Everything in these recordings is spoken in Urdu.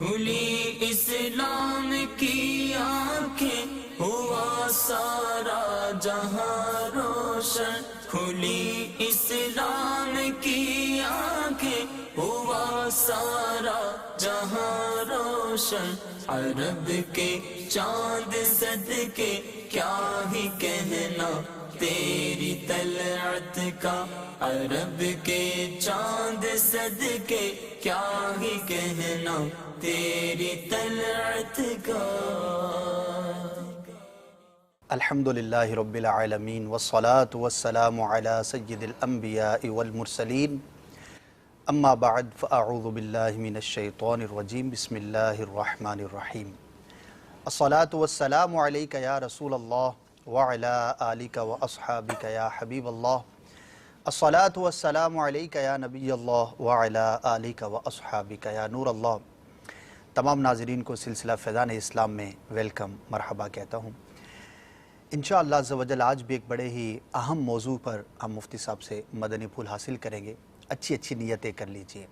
کھلی اسلام کی آنکھیں ہوا سارا جہاں روشن، کھلی اسلام کی آنکھیں ہوا سارا جہاں روشن، عرب کے چاند صدقے کیا ہی کہنا تیری طلعت کا، عرب کے چاند صدقے کیا ہی کہنا تیری طلعت کا۔ الحمدللہ رب العالمین والصلاة والسلام علی سید الانبیاء والمرسلین، اما بعد فاعوذ باللہ من الشیطان الرجیم، بسم اللہ الرحمن الرحیم۔ الصلاة والسلام علیک یا رسول اللہ وعلی آلک واصحابک یا حبیب اللہ، الصلاة والسلام علیک یا نبی اللہ وعلی آلک واصحابک یا نور اللہ۔ تمام ناظرین کو سلسلہ فیضان اسلام میں ویلکم، مرحبا کہتا ہوں۔ انشاءاللہ عز و جل آج بھی ایک بڑے ہی اہم موضوع پر ہم مفتی صاحب سے مدنی پھول حاصل کریں گے۔ اچھی اچھی نیتیں کر لیجئے۔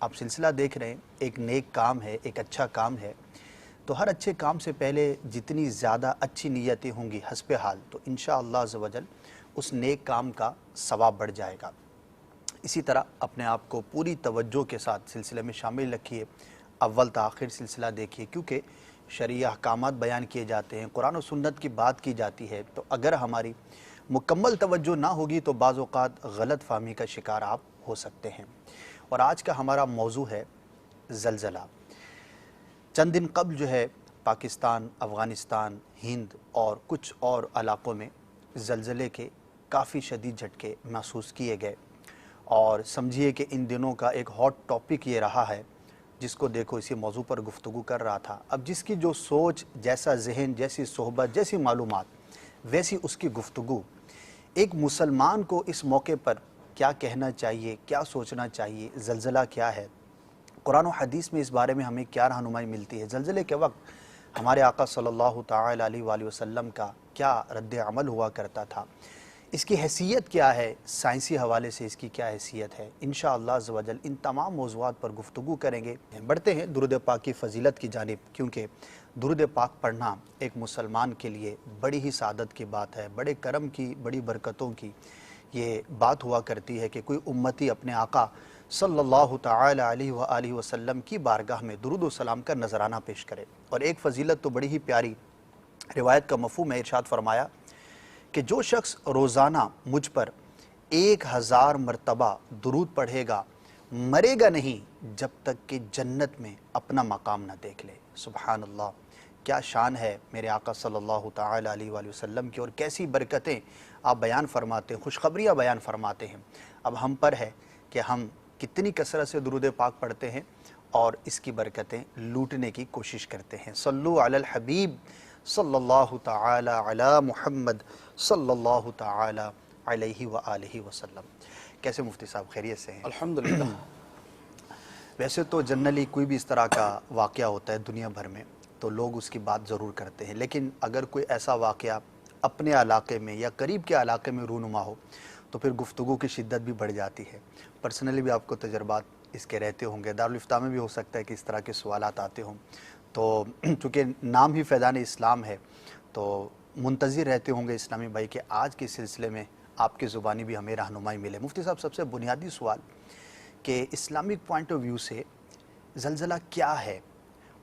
آپ سلسلہ دیکھ رہے ہیں، ایک نیک کام ہے، ایک اچھا کام ہے، تو ہر اچھے کام سے پہلے جتنی زیادہ اچھی نیتیں ہوں گی حسب حال، تو انشاءاللہ عز و جل اس نیک کام کا ثواب بڑھ جائے گا۔ اسی طرح اپنے آپ کو پوری توجہ کے ساتھ سلسلے میں شامل رکھیے، اول تا آخر سلسلہ دیکھیے، کیونکہ شرعی احکامات بیان کیے جاتے ہیں، قرآن و سنت کی بات کی جاتی ہے، تو اگر ہماری مکمل توجہ نہ ہوگی تو بعض اوقات غلط فہمی کا شکار آپ ہو سکتے ہیں۔ اور آج کا ہمارا موضوع ہے زلزلہ۔ چند دن قبل جو ہے پاکستان، افغانستان، ہند اور کچھ اور علاقوں میں زلزلے کے کافی شدید جھٹکے محسوس کیے گئے، اور سمجھیے کہ ان دنوں کا ایک ہاٹ ٹاپک یہ رہا ہے، جس کو دیکھو اسی موضوع پر گفتگو کر رہا تھا۔ اب جس کی جو سوچ، جیسا ذہن، جیسی صحبت، جیسی معلومات، ویسی اس کی گفتگو۔ ایک مسلمان کو اس موقع پر کیا کہنا چاہیے، کیا سوچنا چاہیے، زلزلہ کیا ہے، قرآن و حدیث میں اس بارے میں ہمیں کیا رہنمائی ملتی ہے، زلزلے کے وقت ہمارے آقا صلی اللہ تعالی علیہ وآلہ وسلم کا کیا رد عمل ہوا کرتا تھا، اس کی حیثیت کیا ہے، سائنسی حوالے سے اس کی کیا حیثیت ہے، انشاءاللہ عز و جل ان تمام موضوعات پر گفتگو کریں گے۔ بڑھتے ہیں درود پاک کی فضیلت کی جانب، کیونکہ درود پاک پڑھنا ایک مسلمان کے لیے بڑی ہی سعادت کی بات ہے، بڑے کرم کی، بڑی برکتوں کی یہ بات ہوا کرتی ہے کہ کوئی امتی اپنے آقا صلی اللہ تعالی علیہ وآلہ وسلم کی بارگاہ میں درود و سلام کا نذرانہ پیش کرے۔ اور ایک فضیلت تو بڑی ہی پیاری روایت کا مفہوم ہے، ارشاد فرمایا کہ جو شخص روزانہ مجھ پر 1000 مرتبہ درود پڑھے گا، مرے گا نہیں جب تک کہ جنت میں اپنا مقام نہ دیکھ لے۔ سبحان اللہ، کیا شان ہے میرے آقا صلی اللہ تعالی علیہ وآلہ وسلم کی، اور کیسی برکتیں آپ بیان فرماتے ہیں، خوشخبریاں بیان فرماتے ہیں۔ اب ہم پر ہے کہ ہم کتنی کثرت سے درود پاک پڑھتے ہیں اور اس کی برکتیں لوٹنے کی کوشش کرتے ہیں۔ صلو علی الحبیب صلی اللہ تعالی علی محمد صلی اللہ تعالی علیہ وآلہ وسلم۔ کیسے مفتی صاحب، خیریت سے ہیں؟ الحمدللہ۔ ویسے تو جنرلی کوئی بھی اس طرح کا واقعہ ہوتا ہے دنیا بھر میں تو لوگ اس کی بات ضرور کرتے ہیں، لیکن اگر کوئی ایسا واقعہ اپنے علاقے میں یا قریب کے علاقے میں رونما ہو تو پھر گفتگو کی شدت بھی بڑھ جاتی ہے۔ پرسنلی بھی آپ کو تجربات اس کے رہتے ہوں گے، دارالفتاء میں بھی ہو سکتا ہے کہ اس طرح کے سوالات آتے ہوں، تو چونکہ نام ہی فیضان اسلام ہے تو منتظر رہتے ہوں گے اسلامی بھائی کہ آج کے سلسلے میں آپ کی زبانی بھی ہمیں رہنمائی ملے۔ مفتی صاحب، سب سے بنیادی سوال کہ اسلامک پوائنٹ آف ویو سے زلزلہ کیا ہے،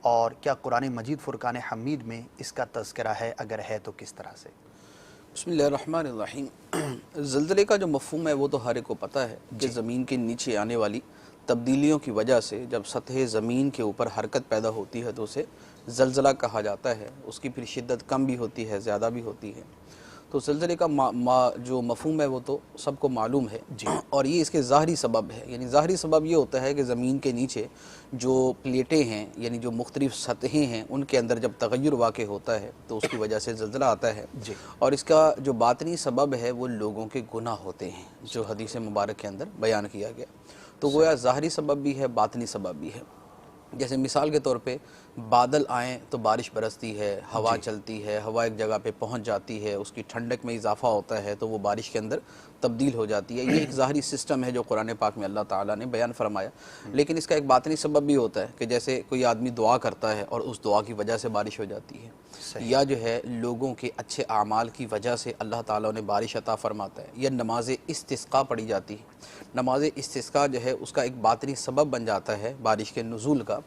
اور کیا قرآن مجید فرقان حمید میں اس کا تذکرہ ہے، اگر ہے تو کس طرح سے؟ بسم اللہ الرحمن الرحیم۔ زلزلے کا جو مفہوم ہے وہ تو ہر ایک کو پتہ ہے کہ زمین کے نیچے آنے والی تبدیلیوں کی وجہ سے جب سطح زمین کے اوپر حرکت پیدا ہوتی ہے تو اسے زلزلہ کہا جاتا ہے۔ اس کی پھر شدت کم بھی ہوتی ہے، زیادہ بھی ہوتی ہے۔ تو زلزلے کا جو مفہوم ہے وہ تو سب کو معلوم ہے، اور یہ اس کے ظاہری سبب ہے، یعنی ظاہری سبب یہ ہوتا ہے کہ زمین کے نیچے جو پلیٹیں ہیں، یعنی جو مختلف سطحیں ہیں، ان کے اندر جب تغیر واقع ہوتا ہے تو اس کی وجہ سے زلزلہ آتا ہے۔ اور اس کا جو باطنی سبب ہے وہ لوگوں کے گناہ ہوتے ہیں، جو حدیث مبارک کے اندر بیان کیا گیا۔ تو گویا ظاہری سبب بھی ہے، باطنی سبب بھی ہے۔ جیسے مثال کے طور پہ بادل آئیں تو بارش برستی ہے، ہوا چلتی ہے، ہوا ایک جگہ پہ پہنچ جاتی ہے، اس کی ٹھنڈک میں اضافہ ہوتا ہے تو وہ بارش کے اندر تبدیل ہو جاتی ہے۔ یہ ایک ظاہری سسٹم ہے جو قرآن پاک میں اللہ تعالیٰ نے بیان فرمایا، لیکن اس کا ایک باطنی سبب بھی ہوتا ہے کہ جیسے کوئی آدمی دعا کرتا ہے اور اس دعا کی وجہ سے بارش ہو جاتی ہے، یا جو ہے لوگوں کے اچھے اعمال کی وجہ سے اللہ تعالیٰ نے بارش عطا فرماتا ہے، یا نماز استسقاء پڑھی جاتی ہے۔ نماز استسقاء جو ہے اس کا ایک باطنی سبب بن جاتا ہے بارش کے نزول کا۔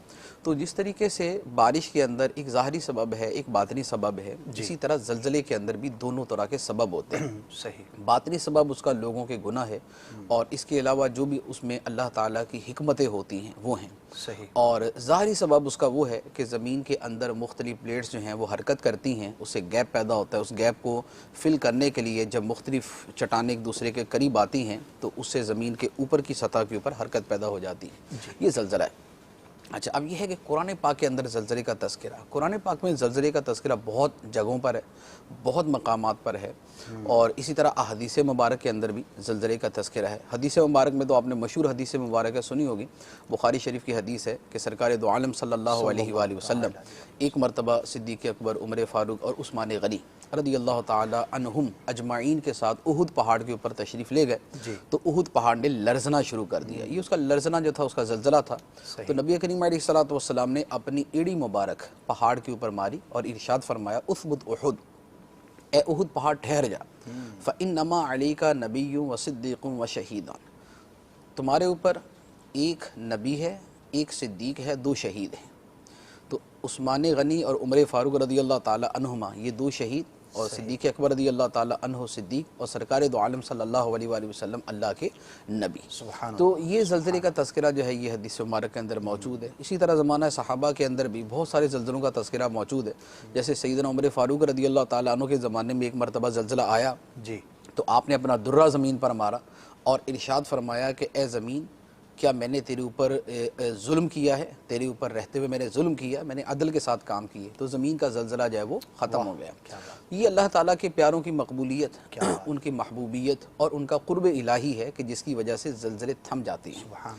تو جس طریقے سے بارش کے اندر ایک ظاہری سبب ہے، ایک باطنی سبب ہے، اسی طرح زلزلے کے اندر بھی دونوں طرح کے سبب ہوتے ہیں۔ صحیح۔ باطنی سبب اس کا لوگوں کے گناہ ہے، اور اس کے علاوہ جو بھی اس میں اللہ تعالیٰ کی حکمتیں ہوتی ہیں وہ ہیں۔ صحیح۔ اور ظاہری سبب اس کا وہ ہے کہ زمین کے اندر مختلف پلیٹس جو ہیں وہ حرکت کرتی ہیں، اس سے گیپ پیدا ہوتا ہے، اس گیپ کو فل کرنے کے لیے جب مختلف چٹانیں ایک دوسرے کے قریب آتی ہیں تو اس سے زمین کے اوپر کی سطح کے اوپر حرکت پیدا ہو جاتی ہے، یہ زلزلہ ہے۔ اچھا، اب یہ ہے کہ قرآن پاک کے اندر زلزلے کا تذکرہ، قرآن پاک میں زلزلے کا تذکرہ بہت جگہوں پر ہے، بہت مقامات پر ہے، اور اسی طرح احادیث مبارک کے اندر بھی زلزلے کا تذکرہ ہے۔ حدیث مبارک میں تو آپ نے مشہور حدیث مبارکہ سنی ہوگی، بخاری شریف کی حدیث ہے کہ سرکار دو عالم صلی اللہ علیہ وآلہ وسلم ایک مرتبہ صدیق اکبر، عمر فاروق اور عثمان غنی رضی اللہ تعالی عنہم اجمعین کے ساتھ احد پہاڑ کے اوپر تشریف لے گئے، تو احد پہاڑ نے لرزنا شروع کر دیا۔ یہ اس کا لرزنا جو تھا اس کا زلزلہ تھا۔ تو نبی کریم علیہ الصلوۃ والسلام نے اپنی ایڑی مبارک پہاڑ کے اوپر ماری اور ارشاد فرمایا، اثبت احد، اے احد پہاڑ ٹھہر جا، فإنما علیک نبی و صدیق و شہیدان، تمہارے اوپر ایک نبی ہے، ایک صدیق ہے، دو شہید ہیں۔ تو عثمان غنی اور عمر فاروق رضی اللہ تعالی عنہما یہ دو شہید، اور صدیق اکبر رضی اللہ تعالی عنہ صدیق، اور سرکار دو عالم صلی اللہ علیہ وآلہ وسلم اللہ کے نبی۔ تو یہ زلزلے کا تذکرہ جو ہے یہ حدیث مبارک کے اندر موجود ہے۔ اسی طرح زمانہ صحابہ کے اندر بھی بہت سارے زلزلوں کا تذکرہ موجود ہے، جیسے سیدنا عمر فاروق رضی اللہ تعالی عنہ کے زمانے میں ایک مرتبہ زلزلہ آیا، تو آپ نے اپنا درہ زمین پر مارا اور ارشاد فرمایا کہ اے زمین، کیا میں نے تیرے اوپر ظلم کیا ہے؟ تیرے اوپر رہتے ہوئے میں نے ظلم کیا، میں نے عدل کے ساتھ کام کیے، تو زمین کا زلزلہ جو ہے وہ ختم ہو گیا۔ یہ اللہ تعالیٰ کے پیاروں کی مقبولیت، ان کی محبوبیت اور ان کا قرب الہی ہے کہ جس کی وجہ سے زلزلے تھم جاتے ہیں۔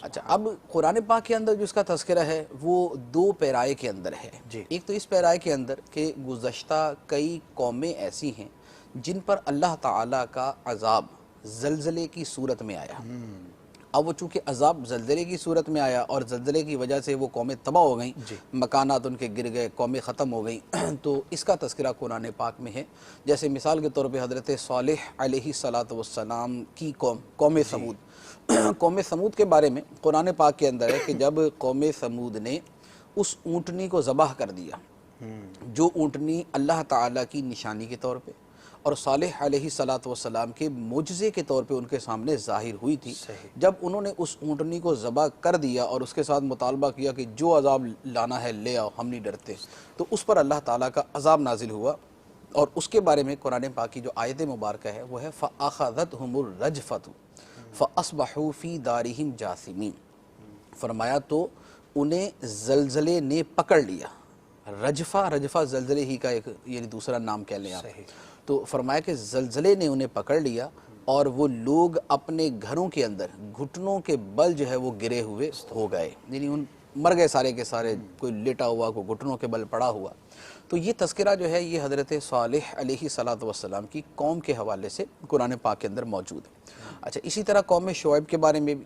اچھا، اب قرآن پاک کے اندر جو اس کا تذکرہ ہے وہ دو پیرائے کے اندر ہے۔ ایک تو اس پیرائے کے اندر کہ گزشتہ کئی قومیں ایسی ہیں جن پر اللہ تعالیٰ کا عذاب زلزلے کی صورت میں آیا۔ اب وہ چونکہ عذاب زلزلے کی صورت میں آیا اور زلزلے کی وجہ سے وہ قومیں تباہ ہو گئیں، مکانات ان کے گر گئے، قومیں ختم ہو گئیں، تو اس کا تذکرہ قرآن پاک میں ہے۔ جیسے مثال کے طور پہ حضرت صالح علیہ السلام کی قوم ثمود، قوم ثمود کے بارے میں قرآن پاک کے اندر ہے کہ جب قوم ثمود نے اس اونٹنی کو ذبح کر دیا جو اونٹنی اللہ تعالیٰ کی نشانی کے طور پہ اور صالح علیہ السلام کے معجزے کے طور پہ ان کے سامنے ظاہر ہوئی تھی، جب انہوں نے اس اونٹنی کو ذبح کر دیا اور اس کے ساتھ مطالبہ کیا کہ جو عذاب لانا ہے لے آؤ، ہم نہیں ڈرتے، تو اس پر اللہ تعالیٰ کا عذاب نازل ہوا، اور اس کے بارے میں قرآن پاک کی جو آیت مبارکہ ہے وہ ہے فَأَخَذَتْهُمُ الرَّجْفَةُ فَأَصْبَحُوا فِي دَارِهِمْ جَاثِمِينَ، فرمایا تو انہیں زلزلے نے پکڑ لیا۔ رجفہ زلزلے ہی کا ایک یعنی دوسرا نام کہہ لیں آپ، تو فرمایا کہ زلزلے نے انہیں پکڑ لیا اور وہ لوگ اپنے گھروں کے اندر گھٹنوں کے بل جو ہے وہ گرے ہوئے ہو گئے، یعنی ان مر گئے سارے کے سارے، کوئی لیٹا ہوا، کوئی گھٹنوں کے بل پڑا ہوا۔ تو یہ تذکرہ جو ہے یہ حضرت صالح علیہ السلام کی قوم کے حوالے سے قرآن پاک کے اندر موجود ہے۔ اچھا، اسی طرح قوم شعیب کے بارے میں بھی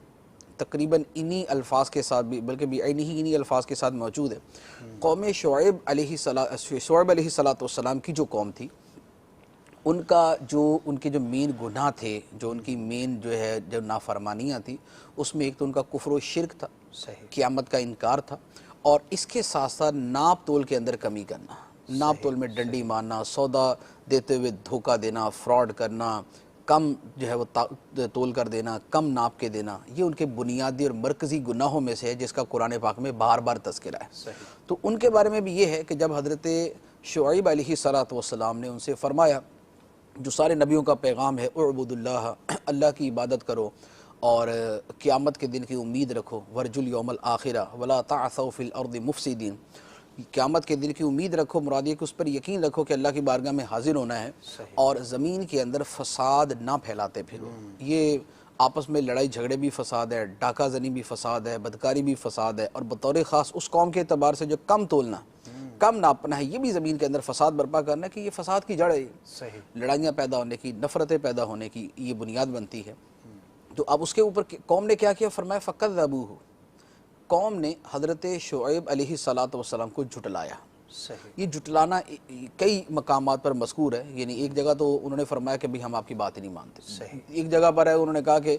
تقریباً انہی الفاظ کے ساتھ بھی، بلکہ انہی الفاظ کے ساتھ موجود ہے۔ قوم شعیب علیہ السلام کی جو قوم تھی، ان کے جو مین گناہ تھے، جو ان کی مین جو ہے جو نافرمانیاں تھی، اس میں ایک تو ان کا کفر و شرک تھا، قیامت کا انکار تھا، اور اس کے ساتھ ساتھ ناپ تول کے اندر کمی کرنا، ناپ تول میں ڈنڈی مارنا، سودا دیتے ہوئے دھوکہ دینا، فراڈ کرنا، کم جو ہے وہ تول کر دینا، کم ناپ کے دینا، یہ ان کے بنیادی اور مرکزی گناہوں میں سے ہے جس کا قرآن پاک میں بار بار تذکرہ ہے۔ تو ان کے بارے میں بھی یہ ہے کہ جب حضرت شعیب علیہ السلام نے ان سے فرمایا، جو سارے نبیوں کا پیغام ہے، اعبد اللہ، اللہ کی عبادت کرو اور قیامت کے دن کی امید رکھو، ورجو الیوم الآخرہ ولا تعثوا فی الارض مفسدین، قیامت کے دن کی امید رکھو، مراد یہ کہ اس پر یقین رکھو کہ اللہ کی بارگاہ میں حاضر ہونا ہے، اور زمین کے اندر فساد نہ پھیلاتے پھرو۔ یہ آپس میں لڑائی جھگڑے بھی فساد ہے، ڈاکہ زنی بھی فساد ہے، بدکاری بھی فساد ہے، اور بطور خاص اس قوم کے اعتبار سے جو کم تولنا، کم ناپنا ہے، یہ بھی زمین کے اندر فساد برپا کرنا ہے کہ یہ فساد کی جڑ ہے، صحیح، لڑائیاں پیدا ہونے کی، نفرتیں پیدا ہونے کی یہ بنیاد بنتی ہے۔ تو اب اس کے اوپر قوم نے کیا کیا؟ فرمایا فَكَذَّبُوهُ، قوم نے حضرت شعیب علیہ السلام کو جھٹلایا۔ صحیح، یہ جھٹلانا کئی مقامات پر مذکور ہے، یعنی ایک جگہ تو انہوں نے فرمایا کہ بھی ہم آپ کی بات ہی نہیں مانتے، صحیح، ایک جگہ پر ہے انہوں نے کہا کہ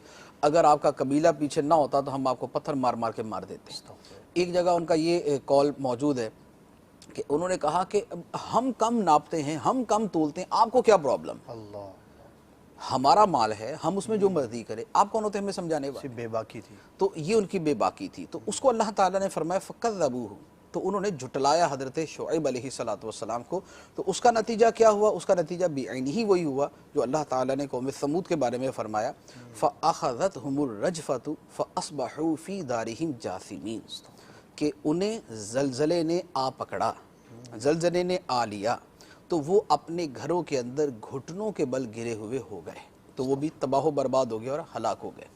اگر آپ کا قبیلہ پیچھے نہ ہوتا تو ہم آپ کو پتھر مار مار کے مار دیتے۔ ایک جگہ ان کا یہ قول موجود ہے کہ انہوں نے کہا کہ ہم کم ناپتے ہیں، ہم کم تولتے ہیں، آپ کو کیا پرابلم؟ اللہ، ہمارا مال ہے، ہم اس میں جو مرضی کریں، آپ کون ہوتے ہیں ہمیں سمجھانے والے؟ بے باکی تھی، تو یہ ان کی بے باکی تھی، تو اس کو اللہ تعالیٰ نے فرمایا فَكَذَّبُوهُ، تو انہوں نے جھٹلایا حضرت شعیب علیہ السلام کو۔ تو اس کا نتیجہ کیا ہوا؟ اس کا نتیجہ بعینہ وہی ہوا جو اللہ تعالیٰ نے قوم ثمود کے بارے میں فرمایا فَأَخَذَتْهُمُ الرَّجْفَةُ فَأَصْبَحُوا فِي دَارِهِمْ جَاثِمِينَ، کہ انہیں زلزلے نے آ پکڑا، زلزلے نے آ لیا، تو وہ اپنے گھروں کے اندر گھٹنوں کے بل گرے ہوئے ہو گئے، تو وہ بھی تباہ و برباد ہو گئے اور ہلاک ہو گئے۔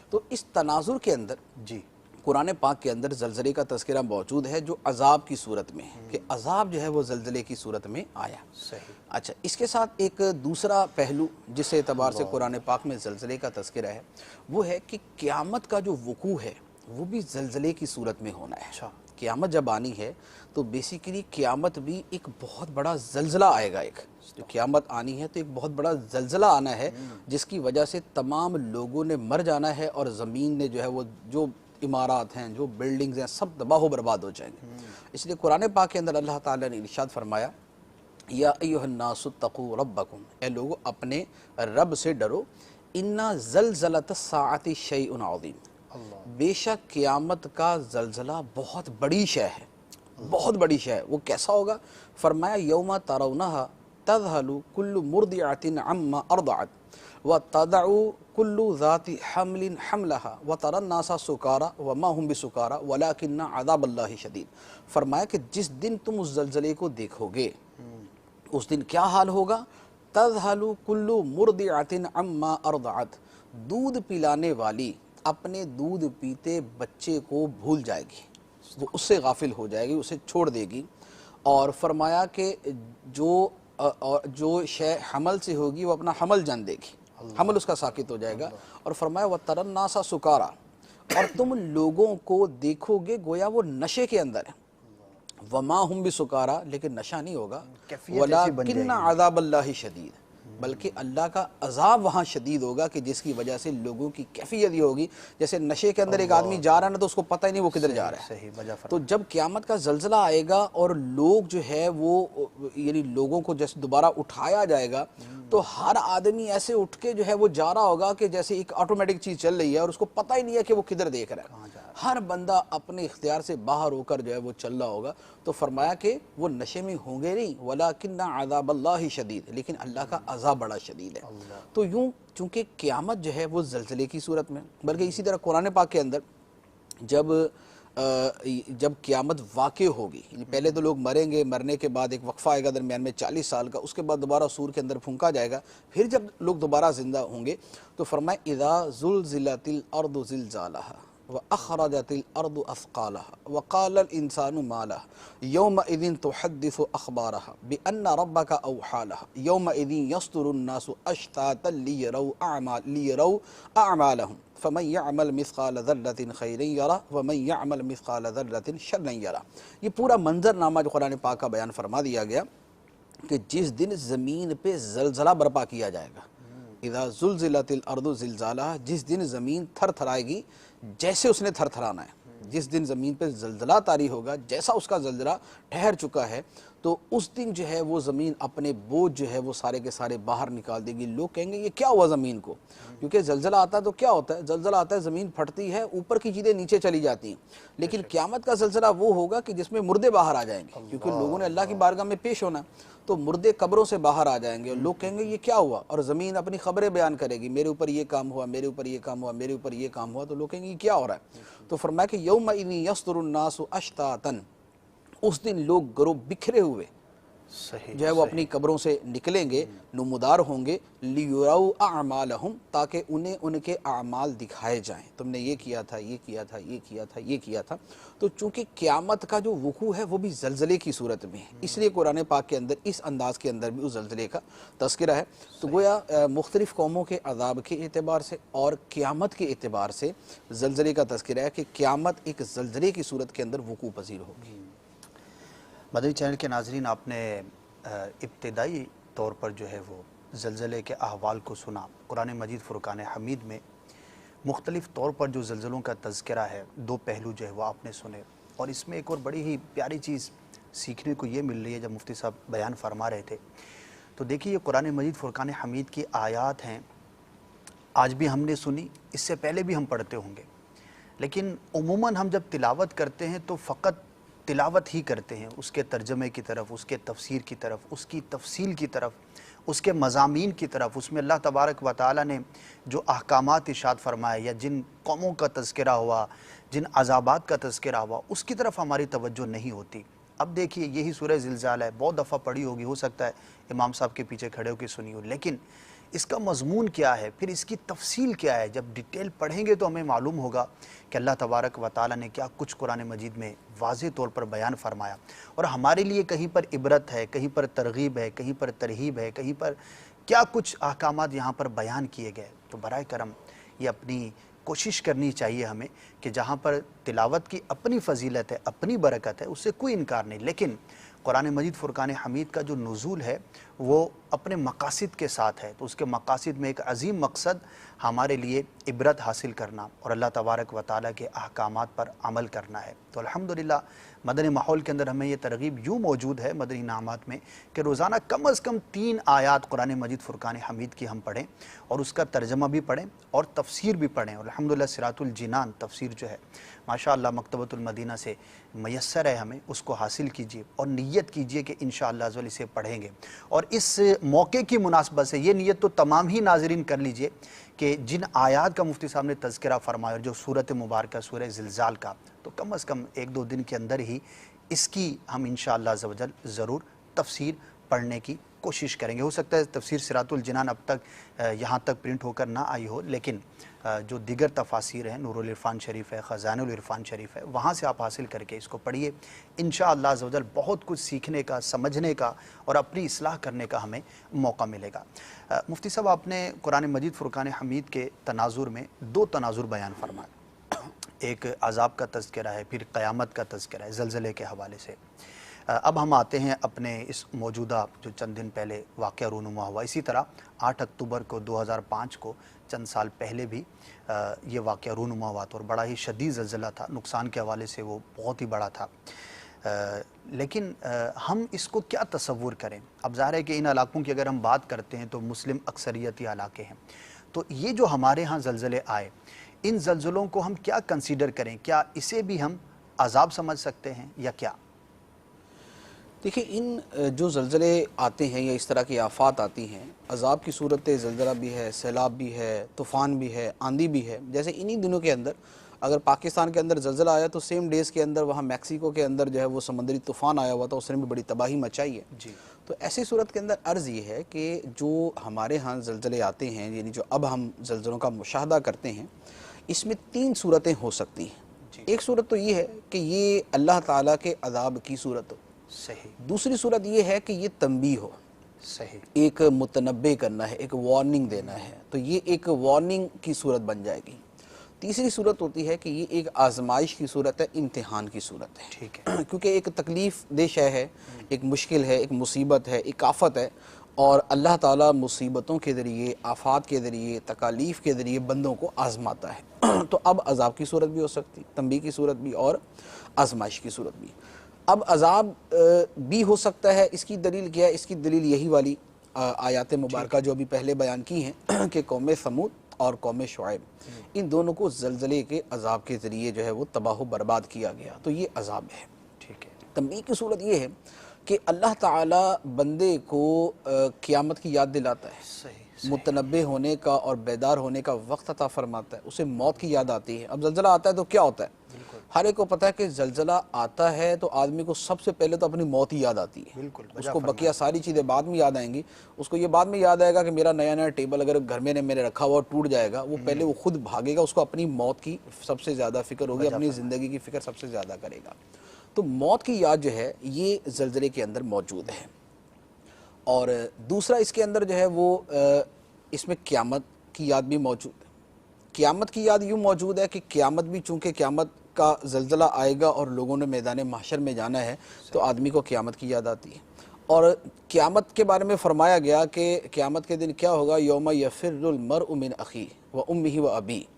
تو اس تناظر کے اندر جی، قرآن پاک کے اندر زلزلے کا تذکرہ موجود ہے جو عذاب کی صورت میں ہے، کہ عذاب جو ہے وہ زلزلے کی صورت میں آیا۔ صحیح، اچھا، اس کے ساتھ ایک دوسرا پہلو جس اعتبار سے قرآن پاک میں زلزلے کا تذکرہ ہے وہ ہے کہ قیامت کا جو وقوع ہے وہ بھی زلزلے کی صورت میں ہونا ہے۔ اچھا، قیامت جب آنی ہے تو بیسیکلی قیامت بھی ایک بہت بڑا زلزلہ آئے گا، ایک جو قیامت آنی ہے تو ایک بہت بڑا زلزلہ آنا ہے جس کی وجہ سے تمام لوگوں نے مر جانا ہے اور زمین نے جو ہے وہ جو عمارات ہیں، جو بلڈنگز ہیں، سب تباہ و برباد ہو جائیں گے۔ اس لیے قرآن پاک کے اندر اللہ تعالیٰ نے ارشاد فرمایا یا ایھا الناس اتقوا ربکم، اے لوگو اپنے رب سے ڈرو، انا زلزلۃ الساعۃ شیء عظیم، بے شک قیامت کا زلزلہ بہت بڑی شے ہے، بہت بڑی شے ہے۔ وہ کیسا ہوگا؟ فرمایا یوم ترونھا تذہل کل مرضعۃ عما ارضعت وتضع کل ذات حمل حملها وتری الناس سکارى وما هم بسکارى ولکن عذاب اللہ شدید۔ فرمایا کہ جس دن تم اس زلزلے کو دیکھو گے اس دن کیا حال ہوگا؟ تذہل کل مرضعۃ عما ارضعت، دودھ پلانے والی اپنے دودھ پیتے بچے کو بھول جائے گی، وہ اس سے غافل ہو جائے گی، اسے چھوڑ دے گی۔ اور فرمایا کہ جو شے حمل سے ہوگی وہ اپنا حمل جان دے گی، حمل اس کا ساکت ہو جائے گا۔ اور فرمایا وَتَرَى النَّاسَ سُكَارَى، اور تم لوگوں کو دیکھو گے گویا وہ نشے کے اندر ہے، وَمَا هُمْ بِسُكَارَى، لیکن نشہ نہیں ہوگا، وَلَكِنَّ عَذَابَ اللَّهِ شَدِيدٌ، بلکہ اللہ کا عذاب وہاں شدید ہوگا کہ جس کی وجہ سے لوگوں کی کیفیت یہ ہوگی جیسے نشے کے اندر ایک آدمی جا رہا ہے نا تو اس کو پتہ ہی نہیں وہ کدھر جا رہا ہے۔ صحیح، وجہ تو جب قیامت کا زلزلہ آئے گا اور لوگ جو ہے وہ یعنی لوگوں کو جیسے دوبارہ اٹھایا جائے گا تو ہر آدمی ایسے اٹھ کے جو ہے وہ جا رہا ہوگا کہ جیسے ایک آٹومیٹک چیز چل رہی ہے اور اس کو پتہ ہی نہیں ہے کہ وہ کدھر دیکھ رہا ہے، ہر بندہ اپنے اختیار سے باہر ہو کر جو ہے وہ چل رہا ہوگا۔ تو فرمایا کہ وہ نشے میں ہوں گے نہیں، وَلَكِنَّ عَذَابَ اللَّهِ شَدِيدٌ، لیکن اللہ کا عذاب بڑا شدید ہے۔ تو یوں چونکہ قیامت جو ہے وہ زلزلے کی صورت میں، بلکہ اسی طرح قرآن پاک کے اندر جب قیامت واقع ہوگی، یعنی پہلے تو لوگ مریں گے، مرنے کے بعد ایک وقفہ آئے گا درمیان میں 40 سال کا، اس کے بعد دوبارہ سور کے اندر پھونکا جائے گا، پھر جب لوگ دوبارہ زندہ ہوں گے تو فرمائے اذا زلزلت الارض زلزالها وأخرجت الأرض أثقالها وقال الإنسان ما لها يومئذ تحدث أخبارها بأن ربك أوحى لها يومئذ يصدر الناس أشتاتا ليروا أعمالهم فمن يعمل مثقال ذرة خيرا يره ومن يعمل مثقال ذرة شرا يره۔ یہ پورا منظرنامہ جو قرآن پاک کا بیان فرما دیا گیا کہ جس دن زمین پہ زلزلہ برپا کیا جائے گا، اذا زلزلت الارض زلزالها، جس دن زمین تھر تھرائے گی جیسے اس نے تھر تھرانا ہے، جس دن زمین پہ زلزلہ طاری ہوگا جیسا اس کا زلزلہ ٹھہر چکا ہے، تو اس دن جو ہے وہ زمین اپنے بوجھ جو ہے وہ سارے کے سارے باہر نکال دے گی۔ لوگ کہیں گے یہ کیا ہوا زمین کو؟ کیونکہ زلزلہ آتا ہے تو کیا ہوتا ہے؟ زلزلہ آتا ہے زمین پھٹتی ہے، اوپر کی چیزیں نیچے چلی جاتی ہیں، لیکن قیامت کا زلزلہ وہ ہوگا کہ جس میں مردے باہر آ جائیں گے، کیونکہ لوگوں نے اللہ کی بارگاہ میں پیش ہونا، تو مردے قبروں سے باہر آ جائیں گے اور لوگ کہیں گے یہ کیا ہوا، اور زمین اپنی خبریں بیان کرے گی، میرے اوپر یہ کام ہوا، میرے اوپر یہ کام ہوا، میرے اوپر یہ کام ہوا، تو لوگ کہیں گے یہ کیا ہو رہا ہے؟ تو فرمایا کہ یومئذ یصدر الناس اشتاتا، اس دن لوگ گروہ بکھرے ہوئے صحیح جو ہے وہ اپنی قبروں سے نکلیں گے، نمودار ہوں گے، لیُرَوْا أَعْمَالَهُمْ، تاکہ انہیں ان کے اعمال دکھائے جائیں، تم نے یہ کیا تھا، یہ کیا تھا، یہ کیا تھا، یہ کیا تھا۔ تو چونکہ قیامت کا جو وقوع ہے وہ بھی زلزلے کی صورت میں ہے، اس لیے قرآن پاک کے اندر اس انداز کے اندر بھی اس زلزلے کا تذکرہ ہے۔ تو گویا مختلف قوموں کے عذاب کے اعتبار سے اور قیامت کے اعتبار سے زلزلے کا تذکرہ ہے کہ قیامت ایک زلزلے کی صورت کے اندر وقوع پذیر ہوگی۔ مدنی چینل کے ناظرین، آپ نے ابتدائی طور پر جو ہے وہ زلزلے کے احوال کو سنا۔ قرآن مجید فرقان حمید میں مختلف طور پر جو زلزلوں کا تذکرہ ہے، دو پہلو جو ہے وہ آپ نے سنے، اور اس میں ایک اور بڑی ہی پیاری چیز سیکھنے کو یہ مل رہی ہے۔ جب مفتی صاحب بیان فرما رہے تھے تو دیکھیے یہ قرآن مجید فرقان حمید کی آیات ہیں، آج بھی ہم نے سنی، اس سے پہلے بھی ہم پڑھتے ہوں گے، لیکن عموماً ہم جب تلاوت کرتے ہیں تو فقط تلاوت ہی کرتے ہیں، اس کے ترجمے کی طرف، اس کے تفسیر کی طرف، اس کی تفصیل کی طرف، اس کے مضامین کی طرف، اس میں اللہ تبارک و تعالیٰ نے جو احکامات ارشاد فرمائے یا جن قوموں کا تذکرہ ہوا، جن عذابات کا تذکرہ ہوا، اس کی طرف ہماری توجہ نہیں ہوتی۔ اب دیکھیے یہی سورہ زلزال ہے، بہت دفعہ پڑھی ہوگی، ہو سکتا ہے امام صاحب کے پیچھے کھڑے ہو کے سنی ہو، لیکن اس کا مضمون کیا ہے، پھر اس کی تفصیل کیا ہے، جب ڈیٹیل پڑھیں گے تو ہمیں معلوم ہوگا کہ اللہ تبارک و تعالیٰ نے کیا کچھ قرآن مجید میں واضح طور پر بیان فرمایا، اور ہمارے لیے کہیں پر عبرت ہے، کہیں پر ترغیب ہے، کہیں پر ترہیب ہے، کہیں پر کیا کچھ احکامات یہاں پر بیان کیے گئے۔ تو برائے کرم یہ اپنی کوشش کرنی چاہیے ہمیں کہ جہاں پر تلاوت کی اپنی فضیلت ہے، اپنی برکت ہے، اس سے کوئی انکار نہیں، لیکن قرآن مجید فرقان حمید کا جو نزول ہے وہ اپنے مقاصد کے ساتھ ہے، تو اس کے مقاصد میں ایک عظیم مقصد ہمارے لیے عبرت حاصل کرنا اور اللہ تبارک و تعالیٰ کے احکامات پر عمل کرنا ہے۔ تو الحمدللہ مدنی ماحول کے اندر ہمیں یہ ترغیب یوں موجود ہے مدنی انعامات میں کہ روزانہ کم از کم 3 آیات قرآن مجید فرقان حمید کی ہم پڑھیں اور اس کا ترجمہ بھی پڑھیں اور تفسیر بھی پڑھیں، اور الحمدللہ صراط الجنان تفسیر جو ہے ماشاءاللہ مکتبۃ المدینہ سے میسر ہے، ہمیں اس کو حاصل کیجیے اور نیت کیجیے کہ انشاءاللہ عز و جل اسے پڑھیں گے، اور اس موقع کی مناسبت سے یہ نیت تو تمام ہی ناظرین کر لیجئے کہ جن آیات کا مفتی صاحب نے تذکرہ فرمایا اور جو سورۃ مبارکہ سورہ زلزال کا، تو کم از کم 1-2 دن کے اندر ہی اس کی ہم انشاءاللہ عز و جل ضرور تفسیر پڑھنے کی کوشش کریں گے۔ ہو سکتا ہے تفسیر صراط الجنان اب تک یہاں تک پرنٹ ہو کر نہ آئی ہو، لیکن جو دیگر تفاسیر ہیں، نور العرفان شریف ہے، خزائن العرفان شریف ہے، وہاں سے آپ حاصل کر کے اس کو پڑھیے، انشاءاللہ عز و جل بہت کچھ سیکھنے کا، سمجھنے کا اور اپنی اصلاح کرنے کا ہمیں موقع ملے گا۔ مفتی صاحب، آپ نے قرآن مجید فرقان حمید کے تناظر میں 2 تناظر بیان فرمائے، ایک عذاب کا تذکرہ ہے، پھر قیامت کا تذکرہ ہے زلزلے کے حوالے سے۔ اب ہم آتے ہیں اپنے اس موجودہ جو چند دن پہلے واقعہ رونما ہوا، اسی طرح 8 اکتوبر کو 2005 کو چند سال پہلے بھی یہ واقعہ رونما ہوا تھا اور بڑا ہی شدید زلزلہ تھا، نقصان کے حوالے سے وہ بہت ہی بڑا تھا، لیکن ہم اس کو کیا تصور کریں؟ اب ظاہر ہے کہ ان علاقوں کی اگر ہم بات کرتے ہیں تو مسلم اکثریتی علاقے ہیں، تو یہ جو ہمارے ہاں زلزلے آئے، ان زلزلوں کو ہم کیا کنسیڈر کریں؟ کیا اسے بھی ہم عذاب سمجھ سکتے ہیں یا کیا؟ دیکھیں، ان جو زلزلے آتے ہیں یا اس طرح کی آفات آتی ہیں، عذاب کی صورت زلزلہ بھی ہے، سیلاب بھی ہے، طوفان بھی ہے، آندھی بھی ہے۔ جیسے انہی دنوں کے اندر اگر پاکستان کے اندر زلزلہ آیا تو سیم ڈیز کے اندر وہاں میکسیکو کے اندر جو ہے وہ سمندری طوفان آیا ہوا تھا، اس نے بھی بڑی تباہی مچائی ہے۔ جی، تو ایسی صورت کے اندر عرض یہ ہے کہ جو ہمارے ہاں زلزلے آتے ہیں، یعنی جو اب ہم زلزلوں کا مشاہدہ کرتے ہیں، اس میں 3 صورتیں ہو سکتی ہیں۔ ایک صورت تو یہ ہے کہ یہ اللہ تعالیٰ کے عذاب کی صورت ہو، صحیح۔ دوسری صورت یہ ہے کہ یہ تنبیہ ہو، صحیح۔ ایک متنبع کرنا ہے، ایک وارننگ دینا ہے، تو یہ ایک وارننگ کی صورت بن جائے گی۔ تیسری صورت ہوتی ہے کہ یہ ایک آزمائش کی صورت ہے، امتحان کی صورت ہے، ٹھیک ہے۔ کیونکہ ایک تکلیف دہ شے ہے، ایک مشکل ہے، ایک مصیبت ہے، ایک آفت ہے، اور اللہ تعالیٰ مصیبتوں کے ذریعے، آفات کے ذریعے، تکالیف کے ذریعے بندوں کو آزماتا ہے۔ تو اب عذاب کی صورت بھی ہو سکتی، تنبیہ کی صورت بھی اور آزمائش کی صورت بھی۔ اب عذاب بھی ہو سکتا ہے، اس کی دلیل کیا ہے؟ اس کی دلیل یہی والی آیات مبارکہ جو ابھی پہلے بیان کی ہیں کہ قوم سمود اور قوم شعیب، ان دونوں کو زلزلے کے عذاب کے ذریعے جو ہے وہ تباہ و برباد کیا گیا، تو یہ عذاب ہے۔ ٹھیک ہے۔ تنبیہ کی صورت یہ ہے کہ اللہ تعالیٰ بندے کو قیامت کی یاد دلاتا ہے، صحیح۔ متنبہ ہونے کا اور بیدار ہونے کا وقت عطا فرماتا ہے، اسے موت کی یاد آتی ہے۔ اب زلزلہ آتا ہے تو کیا ہوتا ہے؟ ہر ایک کو پتہ ہے کہ زلزلہ آتا ہے تو آدمی کو سب سے پہلے تو اپنی موت ہی یاد آتی ہے، بالکل اس کو بقیہ ساری چیزیں بعد میں یاد آئیں گی. اس کو یہ بعد میں یاد آئے گا کہ میرا نیا ٹیبل اگر گھر میں نے میرے رکھا ہوا ٹوٹ جائے گا، وہ پہلے وہ خود بھاگے گا، اس کو اپنی موت کی سب سے زیادہ فکر ہوگی، اپنی زندگی کی فکر سب سے زیادہ کرے گا. تو موت کی یاد جو ہے یہ زلزلے کے اندر موجود ہے. اور دوسرا اس کے اندر جو ہے وہ اس میں قیامت کی یاد بھی موجود ہے. قیامت کی یاد یوں موجود ہے کہ قیامت بھی چونکہ قیامت کا زلزلہ آئے گا اور لوگوں نے میدان محشر میں جانا ہے تو آدمی کو قیامت کی یاد آتی ہے. اور قیامت کے بارے میں فرمایا گیا کہ قیامت کے دن کیا ہوگا، یوم یفر المرء من اخیہ و امہ و ابیہ.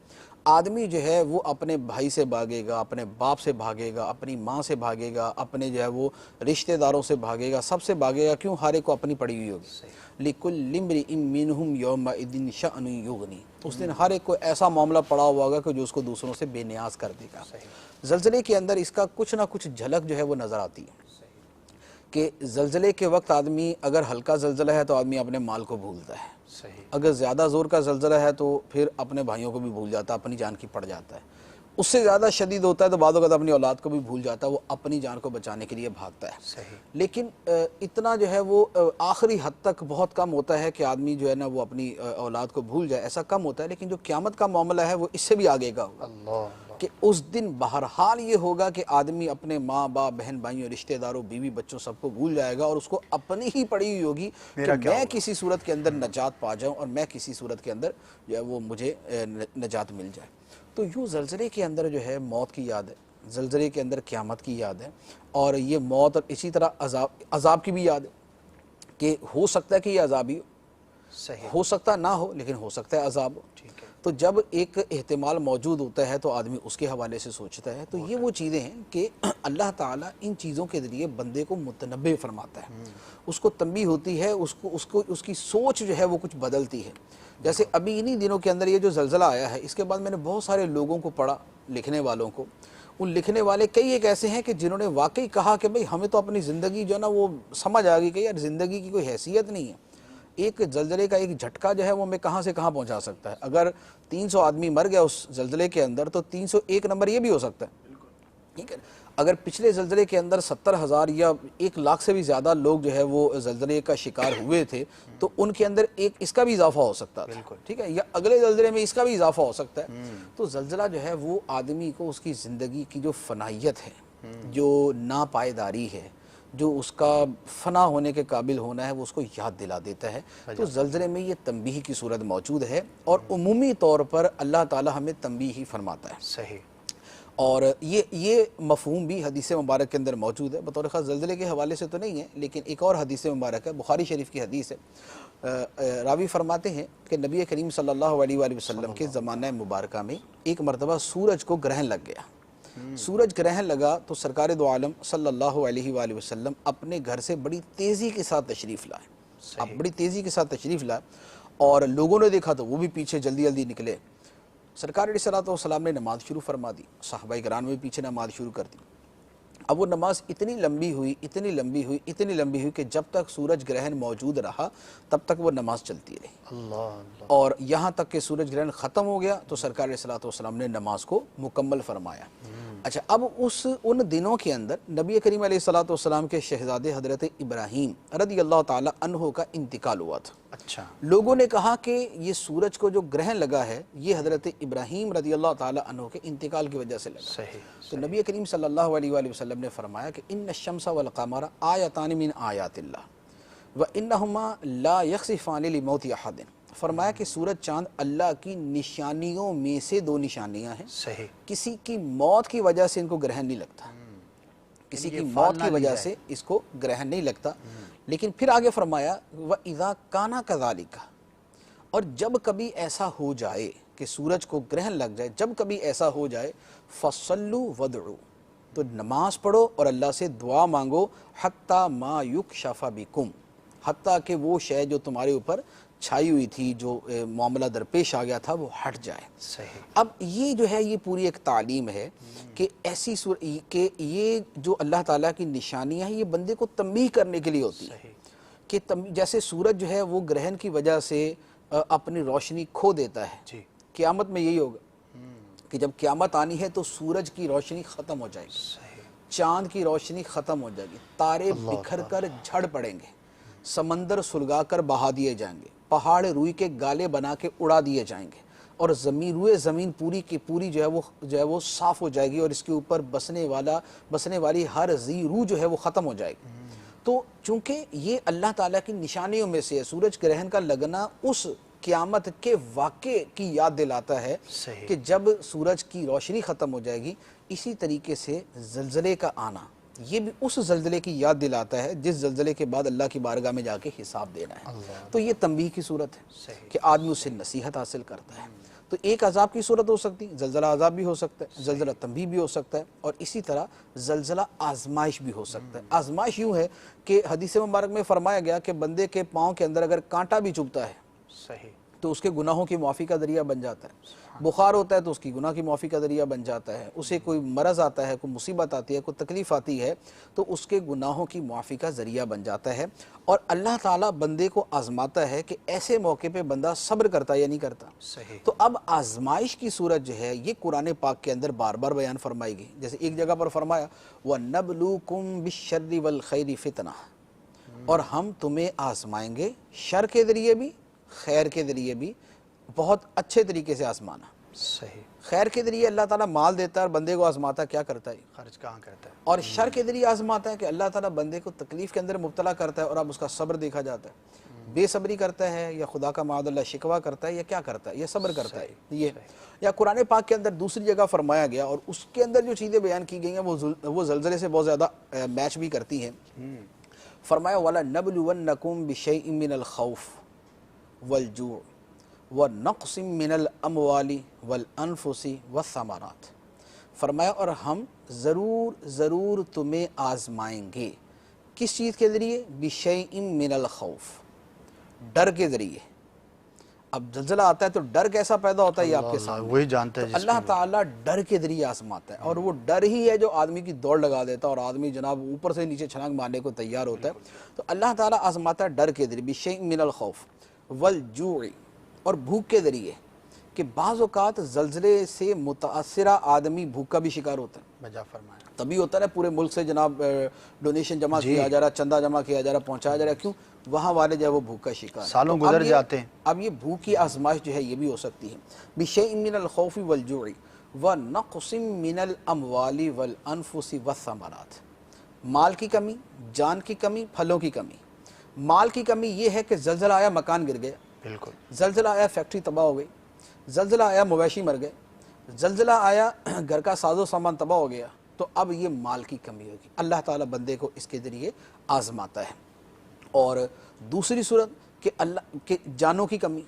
آدمی جو ہے وہ اپنے بھائی سے بھاگے گا، اپنے باپ سے بھاگے گا، اپنی ماں سے بھاگے گا، اپنے جو ہے وہ رشتہ داروں سے بھاگے گا، سب سے بھاگے گا. کیوں؟ ہر ایک کو اپنی پڑی ہوئی ہوگی. لِكُلِّ امْرِئٍ مِّنْهُمْ يَوْمَئِذٍ شَأْنٌ يُغْنِي. اس دن ہر ایک کو ایسا معاملہ پڑا ہوا ہوگا کہ جو اس کو دوسروں سے بے نیاز کر دے گا. زلزلے کے اندر اس کا کچھ نہ کچھ جھلک جو ہے وہ نظر آتی ہے کہ زلزلے کے وقت آدمی اگر ہلکا زلزلہ ہے تو آدمی اپنے مال کو بھولتا ہے، اگر زیادہ زور کا زلزلہ ہے تو پھر اپنے بھائیوں کو بھی بھول جاتا ہے، اپنی جان کی پڑ جاتا ہے. اس سے زیادہ شدید ہوتا ہے تو بعض اوقات اپنی اولاد کو بھی بھول جاتا ہے، وہ اپنی جان کو بچانے کے لیے بھاگتا ہے. لیکن اتنا جو ہے وہ آخری حد تک بہت کم ہوتا ہے کہ آدمی جو ہے نا وہ اپنی اولاد کو بھول جائے، ایسا کم ہوتا ہے. لیکن جو قیامت کا معاملہ ہے وہ اس سے بھی آگے کا ہوگا کہ اس دن بہرحال یہ ہوگا کہ آدمی اپنے ماں باپ بہن بھائیوں رشتہ داروں بیوی بچوں سب کو بھول جائے گا اور اس کو اپنی ہی پڑی ہوئی ہوگی کہ میں کسی صورت کے اندر نجات پا جاؤں اور میں کسی صورت کے اندر جو ہے وہ مجھے نجات مل جائے. تو یوں زلزلے کے اندر جو ہے موت کی یاد ہے، زلزلے کے اندر قیامت کی یاد ہے، اور یہ موت اور اسی طرح عذاب کی بھی یاد ہے کہ ہو سکتا ہے کہ یہ عذابی ہو سکتا نہ ہو، لیکن ہو سکتا ہے عذاب ہو. تو جب ایک احتمال موجود ہوتا ہے تو آدمی اس کے حوالے سے سوچتا ہے. تو یہ وہ چیزیں ہیں کہ اللہ تعالیٰ ان چیزوں کے ذریعے بندے کو متنبع فرماتا ہے، اس کو تنبیہ ہوتی ہے، اس کی سوچ جو ہے وہ کچھ بدلتی ہے. جیسے ابھی انہی دنوں کے اندر یہ جو زلزلہ آیا ہے، اس کے بعد میں نے بہت سارے لوگوں کو پڑھا، لکھنے والوں کو. ان لکھنے والے کئی ایک ایسے ہیں کہ جنہوں نے واقعی کہا کہ بھئی ہمیں تو اپنی زندگی جو ہے نا وہ سمجھ آ گئی کہ یار زندگی کی کوئی حیثیت نہیں ہے. ایک زلزلے کا ایک جھٹکا جو ہے وہ ہمیں کہاں سے کہاں پہنچا سکتا ہے. اگر 300 آدمی مر گیا اس زلزلے کے اندر تو 301 نمبر یہ بھی ہو سکتا ہے. ٹھیک ہے، اگر پچھلے زلزلے کے اندر 70,000 یا 1 لاکھ سے بھی زیادہ لوگ جو ہے وہ زلزلے کا شکار ہوئے تھے تو ان کے اندر ایک اس کا بھی اضافہ ہو سکتا ہے. ٹھیک ہے، یا اگلے زلزلے میں اس کا بھی اضافہ ہو سکتا ہے. تو زلزلہ جو ہے وہ آدمی کو اس کی زندگی کی جو فنائیت ہے، جو ناپائیداری ہے، جو اس کا فنا ہونے کے قابل ہونا ہے، وہ اس کو یاد دلا دیتا ہے. تو زلزلے میں یہ تنبیہ کی صورت موجود ہے اور عمومی طور پر اللہ تعالی ہمیں تنبیہ ہی فرماتا ہے. صحیح. اور یہ مفہوم بھی حدیث مبارک کے اندر موجود ہے. بطور خاص زلزلے کے حوالے سے تو نہیں ہے، لیکن ایک اور حدیث مبارک ہے، بخاری شریف کی حدیث ہے. راوی فرماتے ہیں کہ نبی کریم صلی اللہ علیہ وآلہ وسلم کے زمانہ مبارکہ میں ایک مرتبہ سورج کو گرہن لگ گیا. سورج گرہن لگا تو سرکار دو عالم صلی اللہ علیہ وآلہ وسلم اپنے گھر سے بڑی تیزی کے ساتھ تشریف لائے. اب بڑی تیزی کے ساتھ تشریف لائے اور لوگوں نے دیکھا تو وہ بھی پیچھے جلدی جلدی نکلے. سرکار علیہ السلام نے نماز شروع فرما دی، صحابہ کرام نے پیچھے نماز شروع کر دی. اب وہ نماز اتنی لمبی ہوئی کہ جب تک سورج گرہن موجود رہا تب تک وہ نماز چلتی رہی. اور یہاں تک کہ سورج گرہن ختم ہو گیا تو سرکار علیہ السلام نے نماز کو مکمل فرمایا. اچھا، اب ان دنوں کے اندر نبی کریم علیہ السلام کے شہزادے حضرت ابراہیم رضی اللہ تعالی عنہ کا انتقال ہوا تھا. اچھا، لوگوں نے کہا کہ یہ سورج کو جو گرہن لگا ہے یہ حضرت ابراہیم رضی اللہ تعالی عنہ کے انتقال کی وجہ سے لگا. صحیح. تو نبی کریم صلی اللہ علیہ وآلہ وسلم نے فرمایا کہ ان الشمس والقمر آیتان من آیات اللہ وانہما لا یخسفان لموت احد. فرمایا کہ سورج چاند اللہ کی نشانیوں میں سے 2 نشانیاں ہیں. صحیح. کسی کی موت کی وجہ سے ان کو گرہن نہیں لگتا، کسی کی موت کی وجہ سے اس کو گرہن نہیں لگتا. لیکن پھر آگے فرمایا وَإِذَا كَانَ كَذَلِكَ، اور جب کبھی ایسا ہو جائے کہ سورج کو گرہن لگ جائے، جب کبھی ایسا ہو جائے فَصَلُّوا وَادْعُوا، تو نماز پڑھو اور اللہ سے دعا مانگو حَتَّى مَا يُكْشَفَ بِكُمْ، حتیٰ کہ وہ شے جو تمہارے اوپر چھائی ہوئی تھی، جو معاملہ درپیش آ گیا تھا، وہ ہٹ جائے. صحیح. اب یہ جو ہے یہ پوری ایک تعلیم ہے کہ ایسی کہ یہ جو اللہ تعالیٰ کی نشانیاں ہیں یہ بندے کو تنبیہ کرنے کے لیے ہوتی ہے کہ جیسے سورج جو ہے وہ گرہن کی وجہ سے اپنی روشنی کھو دیتا ہے. جی. قیامت میں یہی ہوگا کہ جب قیامت آنی ہے تو سورج کی روشنی ختم ہو جائے گی، چاند کی روشنی ختم ہو جائے گی، تارے بکھر کر جھڑ پڑیں گے، سمندر سلگا کر بہا دیے جائیں گے، پہاڑ روئی کے گالے بنا کے اڑا دیے جائیں گے، اور روئے زمین پوری کی پوری جو ہے وہ صاف ہو جائے گی، اور اس کے اوپر بسنے والی ہر ذی روح جو ہے وہ ختم ہو جائے گی۔ تو چونکہ یہ اللہ تعالیٰ کی نشانیوں میں سے ہے، سورج گرہن کا لگنا اس قیامت کے واقعے کی یاد دلاتا ہے کہ جب سورج کی روشنی ختم ہو جائے گی، اسی طریقے سے زلزلے کا آنا یہ بھی اس زلزلے کی یاد دلاتا ہے جس زلزلے کے بعد اللہ کی بارگاہ میں جا کے حساب دینا ہے۔ تو یہ تنبیہ کی صورت ہے کہ آدمی اس سے نصیحت حاصل کرتا ہے۔ تو ایک عذاب کی صورت ہو سکتی، زلزلہ عذاب بھی ہو سکتا ہے، زلزلہ تنبیہ بھی ہو سکتا ہے، اور اسی طرح زلزلہ آزمائش بھی ہو سکتا ہے۔ آزمائش یوں ہے کہ حدیث مبارک میں فرمایا گیا کہ بندے کے پاؤں کے اندر اگر کانٹا بھی چبھتا ہے تو اس کے گناہوں کی معافی کا ذریعہ بن جاتا ہے، بخار ہوتا ہے تو اس کی گناہ کی معافی کا ذریعہ بن جاتا ہے، اسے کوئی مرض آتا ہے، کوئی مصیبت آتی ہے، کوئی تکلیف آتی ہے تو اس کے گناہوں کی معافی کا ذریعہ بن جاتا ہے۔ اور اللہ تعالیٰ بندے کو آزماتا ہے کہ ایسے موقع پہ بندہ صبر کرتا ہے یا نہیں کرتا۔ تو اب آزمائش کی صورت جو ہے یہ قرآن پاک کے اندر بار بار بیان فرمائی گئی، جیسے ایک جگہ پر فرمایا وَنَبْلُوكُمْ بِالشَّرِّ وَالْخَيْرِ فِتْنَةً، اور ہم تمہیں آزمائیں گے شر کے ذریعے بھی خیر کے ذریعے بھی، بہت اچھے طریقے سے آزمانا۔ خیر کے ذریعے اللہ تعالیٰ مال دیتا ہے اور بندے کو آزماتا ہے، کیا کرتا ہے خرچ کہاں کرتا ہے، اور شر کے ذریعے آزماتا ہے کہ اللہ تعالیٰ بندے کو تکلیف کے اندر مبتلا کرتا ہے اور اب اس کا صبر دیکھا جاتا ہے، بے صبری کرتا ہے یا خدا کا معاذ اللہ شکوہ کرتا ہے یا کیا کرتا ہے، یا صبر کرتا ہے۔ یہ یا قرآن پاک کے اندر دوسری جگہ فرمایا گیا، اور اس کے اندر جو چیزیں بیان کی گئی ہیں وہ زلزلے سے بہت زیادہ میچ بھی کرتی ہیں۔ فرمایا وَلَنَبْلُوَنَّكُمْ بِشَيْءٍ مِّنَ الْخَوْفِ وَالْجُوعِ وَنَقْصٍ مِّنَ الْأَمْوَالِ وَالْأَنفُسِ وَالثَّمَرَاتِ، فرمایا اور ہم ضرور تمہیں آزمائیں گے، کس چیز کے ذریعے؟ بِشَيْءٍ مِّنَ الْخَوْفِ، ڈر کے ذریعے۔ اب زلزلہ آتا ہے تو ڈر کیسا پیدا ہوتا ہے یہ آپ کے سامنے، وہی جانتا ہے۔ اللہ تعالیٰ ڈر کے ذریعے آزماتا ہے، اور وہ ڈر ہی ہے جو آدمی کی دوڑ لگا دیتا ہے اور آدمی جناب اوپر سے نیچے چھلانگ مارنے کو تیار ہوتا ہے۔ تو اللہ تعالیٰ آزماتا ہے ڈر کے ذریعے، بِشَيْءٍ مِّنَ الْخَوْفِ وَالْجُوعِ، اور بھوک کے ذریعے، کہ بعض اوقات زلزلے سے متاثرہ آدمی بھوک کا بھی شکار ہوتا ہے۔ بجا فرمایا، تبھی ہوتا ہے پورے ملک سے جناب ڈونیشن جمع کیا جا رہا، چندہ جمع کیا جا رہا، پہنچایا جا رہا، کیوں؟ وہاں والے جو ہے وہ بھوک کا شکار ہیں، سالوں گزر جاتے ہیں۔ اب یہ بھوک کی آزمائش جو ہے یہ بھی ہو سکتی ہے۔ بِشَيْءٍ مِّنَ الْخَوْفِ وَالْجُوعِ وَنَقْصٍ مِّنَ الْأَمْوَالِ وَالْأَنفُسِ وَالثَّمَرَاتِ، مال کی کمی، جان کی کمی، پھلوں کی کمی۔ مال کی کمی یہ ہے کہ زلزلہ آیا مکان گر گیا، بالکل، زلزلہ آیا فیکٹری تباہ ہو گئی، زلزلہ آیا مویشی مر گئے، زلزلہ آیا گھر کا ساز و سامان تباہ ہو گیا، تو اب یہ مال کی کمی ہوگی۔ اللہ تعالیٰ بندے کو اس کے ذریعے آزماتا ہے۔ اور دوسری صورت کہ اللہ کے جانوں کی کمی،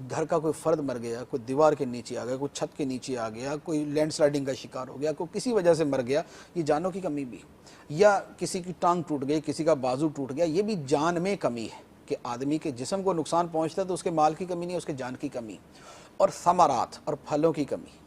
گھر کا کوئی فرد مر گیا، کوئی دیوار کے نیچے آ گیا، کوئی چھت کے نیچے آ گیا، کوئی لینڈ سلائڈنگ کا شکار ہو گیا، کوئی کسی وجہ سے مر گیا، یہ جانوں کی کمی بھی، یا کسی کی ٹانگ ٹوٹ گئی، کسی کا بازو ٹوٹ گیا، یہ بھی جان میں کمی ہے کہ آدمی کے جسم کو نقصان پہنچتا ہے تو اس کے مال کی کمی نہیں، اس کے جان کی کمی۔ اور ثمرات، اور پھلوں کی کمی،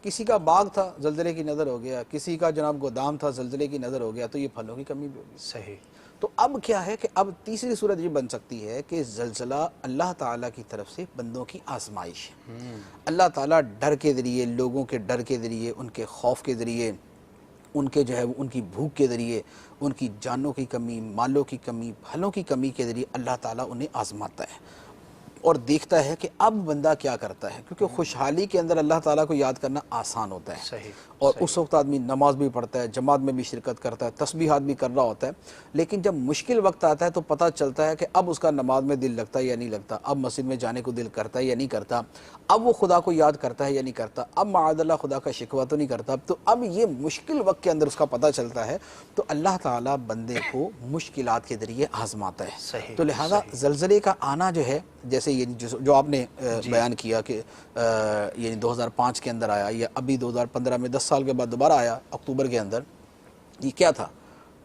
کسی کا باغ تھا زلزلے کی نظر ہو گیا، کسی کا جناب گودام تھا زلزلے کی نظر ہو گیا، تو یہ پھلوں کی کمی بھی ہوگی۔ صحیح۔ تو اب کیا ہے کہ اب تیسری صورت یہ بن سکتی ہے کہ زلزلہ اللہ تعالیٰ کی طرف سے بندوں کی آزمائش ہے۔ اللہ تعالیٰ ڈر کے ذریعے، لوگوں کے ڈر کے ذریعے، ان کے خوف کے ذریعے، ان کے جو ہے ان کی بھوک کے ذریعے، ان کی جانوں کی کمی، مالوں کی کمی، پھلوں کی کمی کے ذریعے اللہ تعالیٰ انہیں آزماتا ہے اور دیکھتا ہے کہ اب بندہ کیا کرتا ہے، کیونکہ خوشحالی کے اندر اللہ تعالیٰ کو یاد کرنا آسان ہوتا ہے، صحیح، اور اس وقت آدمی نماز بھی پڑھتا ہے، جماعت میں بھی شرکت کرتا ہے، تسبیحات بھی کر رہا ہوتا ہے، لیکن جب مشکل وقت آتا ہے تو پتہ چلتا ہے کہ اب اس کا نماز میں دل لگتا ہے یا نہیں لگتا، اب مسجد میں جانے کو دل کرتا ہے یا نہیں کرتا، اب وہ خدا کو یاد کرتا ہے یا نہیں کرتا، اب معاذ اللہ خدا کا شکوہ تو نہیں کرتا۔ تو اب یہ مشکل وقت کے اندر اس کا پتہ چلتا ہے، تو اللہ تعالیٰ بندے کو مشکلات کے ذریعے آزماتا ہے۔ صحیح، تو لہٰذا زلزلے کا آنا جو ہے، جیسے یہ جو آپ نے بیان کیا کہ یعنی 2005 کے اندر آیا، یا ابھی 2015 میں 10 سال کے بعد دوبارہ آیا اکتوبر کے اندر، یہ کیا تھا؟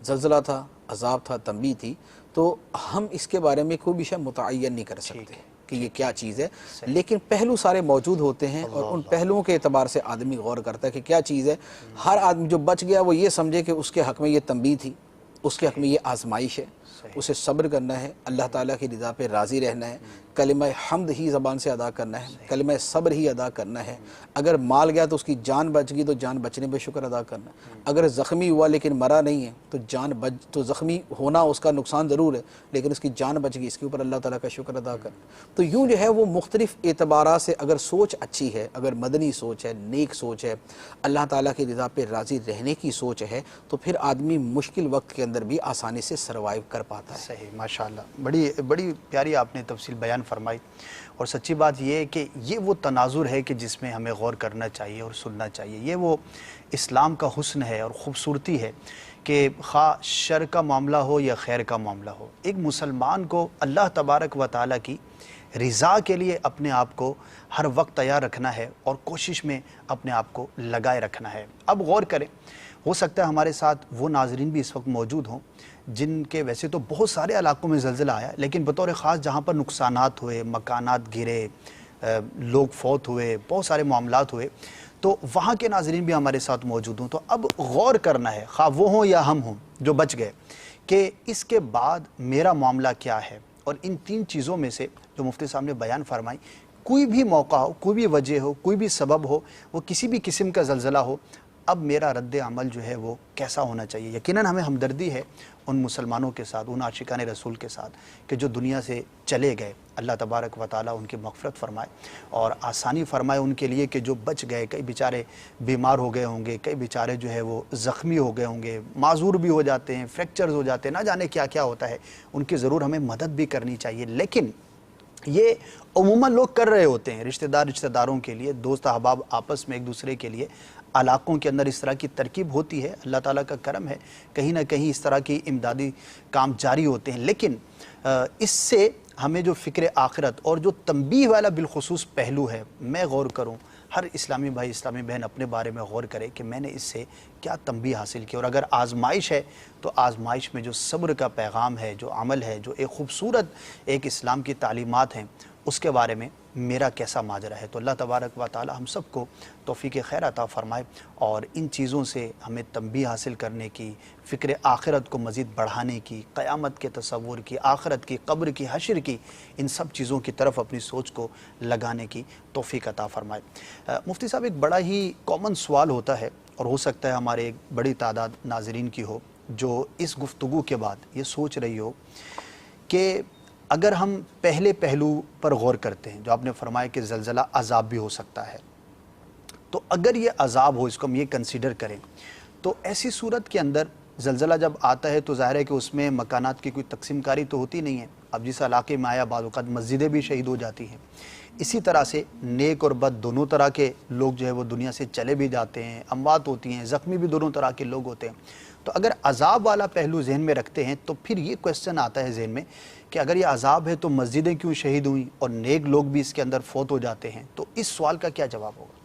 زلزلہ تھا، عذاب تھا، تنبیہ تھی۔ تو ہم اس کے بارے میں کوئی بھی شے متعین نہیں کر سکتے کہ یہ کیا چیز ہے، لیکن پہلو سارے موجود ہوتے ہیں، اور ان پہلوؤں کے اعتبار سے آدمی غور کرتا ہے کہ کیا چیز ہے۔ ہر آدمی جو بچ گیا وہ یہ سمجھے کہ اس کے حق میں یہ تنبیہ تھی، اس کے حق میں یہ آزمائش ہے، اسے صبر کرنا ہے، اللہ تعالیٰ کی رضا پہ راضی رہنا ہے، کلمہ حمد ہی زبان سے ادا کرنا ہے، کلمہ صبر ہی ادا کرنا ہے۔ اگر مال گیا تو اس کی جان بچ گئی تو جان بچنے پہ شکر ادا کرنا ہے۔ اگر زخمی ہوا لیکن مرا نہیں ہے تو زخمی ہونا اس کا نقصان ضرور ہے لیکن اس کی جان بچ گئی، اس کے اوپر اللہ تعالیٰ کا شکر ادا کرنا۔ تو یوں جو ہے وہ مختلف اعتبارات سے اگر سوچ اچھی ہے، اگر مدنی سوچ ہے، نیک سوچ ہے، اللہ تعالیٰ کی رضا پہ راضی رہنے کی سوچ ہے، تو پھر آدمی مشکل وقت کے اندر بھی آسانی سے سروائیو کر پاتا ہے۔ صحیح، ماشاءاللہ، بڑی پیاری آپ نے تفصیل بیان فرمائی، اور سچی بات یہ ہے کہ یہ وہ تناظر ہے کہ جس میں ہمیں غور کرنا چاہیے اور سننا چاہیے۔ یہ وہ اسلام کا حسن ہے اور خوبصورتی ہے کہ خواہ شر کا معاملہ ہو یا خیر کا معاملہ ہو، ایک مسلمان کو اللہ تبارک و تعالیٰ کی رضا کے لیے اپنے آپ کو ہر وقت تیار رکھنا ہے اور کوشش میں اپنے آپ کو لگائے رکھنا ہے۔ اب غور کریں، ہو سکتا ہے ہمارے ساتھ وہ ناظرین بھی اس وقت موجود ہوں جن کے ویسے تو بہت سارے علاقوں میں زلزلہ آیا لیکن بطور خاص جہاں پر نقصانات ہوئے، مکانات گرے، لوگ فوت ہوئے، بہت سارے معاملات ہوئے، تو وہاں کے ناظرین بھی ہمارے ساتھ موجود ہوں۔ تو اب غور کرنا ہے، خواہ وہ ہوں یا ہم ہوں جو بچ گئے، کہ اس کے بعد میرا معاملہ کیا ہے۔ اور ان تین چیزوں میں سے جو مفتی صاحب نے بیان فرمائی، کوئی بھی موقع ہو، کوئی بھی وجہ ہو، کوئی بھی سبب ہو، وہ کسی بھی قسم کا زلزلہ ہو، اب میرا رد عمل جو ہے وہ کیسا ہونا چاہیے۔ یقیناً ہمیں ہمدردی ہے ان مسلمانوں کے ساتھ، ان عاشقان رسول کے ساتھ کہ جو دنیا سے چلے گئے، اللہ تبارک و تعالیٰ ان کی مغفرت فرمائے اور آسانی فرمائے ان کے لیے کہ جو بچ گئے، کئی بیچارے بیمار ہو گئے ہوں گے، کئی بیچارے جو ہے وہ زخمی ہو گئے ہوں گے، معذور بھی ہو جاتے ہیں، فریکچرز ہو جاتے ہیں، نہ جانے کیا کیا ہوتا ہے، ان کی ضرور ہمیں مدد بھی کرنی چاہیے۔ لیکن یہ عموماً لوگ کر رہے ہوتے ہیں، رشتہ داروں کے لیے، دوست احباب آپس میں ایک دوسرے کے لیے، علاقوں کے اندر اس طرح کی ترکیب ہوتی ہے، اللہ تعالیٰ کا کرم ہے، کہیں نہ کہیں اس طرح کی امدادی کام جاری ہوتے ہیں۔ لیکن اس سے ہمیں جو فکر آخرت اور جو تنبیہ والا بالخصوص پہلو ہے، میں غور کروں، ہر اسلامی بھائی اسلامی بہن اپنے بارے میں غور کرے کہ میں نے اس سے کیا تنبیہ حاصل کی، اور اگر آزمائش ہے تو آزمائش میں جو صبر کا پیغام ہے، جو عمل ہے، جو ایک خوبصورت ایک اسلام کی تعلیمات ہیں، اس کے بارے میں میرا کیسا ماجرا ہے۔ تو اللہ تبارک و تعالی ہم سب کو توفیق خیر عطا فرمائے اور ان چیزوں سے ہمیں تنبیہ حاصل کرنے کی، فکر آخرت کو مزید بڑھانے کی، قیامت کے تصور کی، آخرت کی، قبر کی، حشر کی، ان سب چیزوں کی طرف اپنی سوچ کو لگانے کی توفیق عطا فرمائے۔ مفتی صاحب، ایک بڑا ہی کامن سوال ہوتا ہے اور ہو سکتا ہے ہمارے ایک بڑی تعداد ناظرین کی ہو جو اس گفتگو کے بعد یہ سوچ رہی ہو کہ اگر ہم پہلے پہلو پر غور کرتے ہیں، جو آپ نے فرمایا کہ زلزلہ عذاب بھی ہو سکتا ہے، تو اگر یہ عذاب ہو، اس کو ہم یہ کنسیڈر کریں، تو ایسی صورت کے اندر زلزلہ جب آتا ہے تو ظاہر ہے کہ اس میں مکانات کی کوئی تقسیم کاری تو ہوتی نہیں ہے۔ اب جس علاقے میں آیا بعض اوقات مسجدیں بھی شہید ہو جاتی ہیں، اسی طرح سے نیک اور بد دونوں طرح کے لوگ جو ہے وہ دنیا سے چلے بھی جاتے ہیں، اموات ہوتی ہیں، زخمی بھی دونوں طرح کے لوگ ہوتے ہیں۔ تو اگر عذاب والا پہلو ذہن میں رکھتے ہیں تو پھر یہ کویسچن آتا ہے ذہن میں کہ اگر یہ عذاب ہے تو مسجدیں کیوں شہید ہوئیں اور نیک لوگ بھی اس کے اندر فوت ہو جاتے ہیں؟ تو اس سوال کا کیا جواب ہوگا؟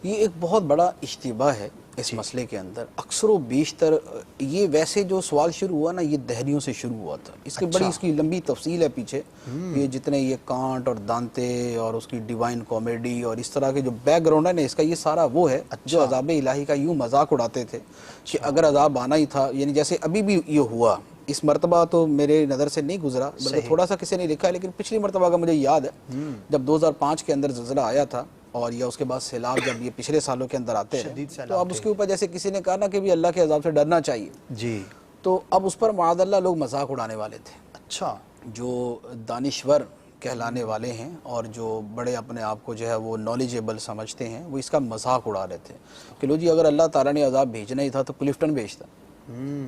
یہ ایک بہت بڑا اشتباہ ہے اس مسئلے کے اندر۔ اکثر و بیشتر یہ ویسے جو سوال شروع ہوا نا، یہ دہریوں سے شروع ہوا تھا۔ اس کی بڑی اس کی لمبی تفصیل ہے پیچھے، یہ جتنے یہ کانٹ اور دانتے اور اس کی ڈیوائن کامیڈی اور اس طرح کے جو بیک گراؤنڈ ہے نا، اس کا یہ سارا وہ ہے جو عذاب الہی کا یوں مذاق اڑاتے تھے کہ اگر عذاب آنا ہی تھا، یعنی جیسے ابھی بھی یہ ہوا، اس مرتبہ تو میرے نظر سے نہیں گزرا، بلکہ تھوڑا سا کسی نے لکھا ہے، لیکن پچھلی مرتبہ کا مجھے یاد ہے جب 2005 کے اندر زلزلہ آیا تھا اور یا اس کے بعد سیلاب جب یہ پچھلے سالوں کے اندر آتے ہیں، تو اب اس کے اوپر جیسے کسی نے کہا نا کہ بھی اللہ کے عذاب سے ڈرنا چاہیے، جی، تو اب اس پر معاذ اللہ لوگ مذاق اڑانے والے تھے۔ اچھا، جو دانشور کہلانے والے ہیں اور جو بڑے اپنے آپ کو جو ہے وہ نالجیبل سمجھتے ہیں، وہ اس کا مذاق اڑا رہے تھے کہ لو جی اگر اللہ تعالیٰ نے عذاب بھیجنا ہی تھا تو کلفٹن بھیجتا،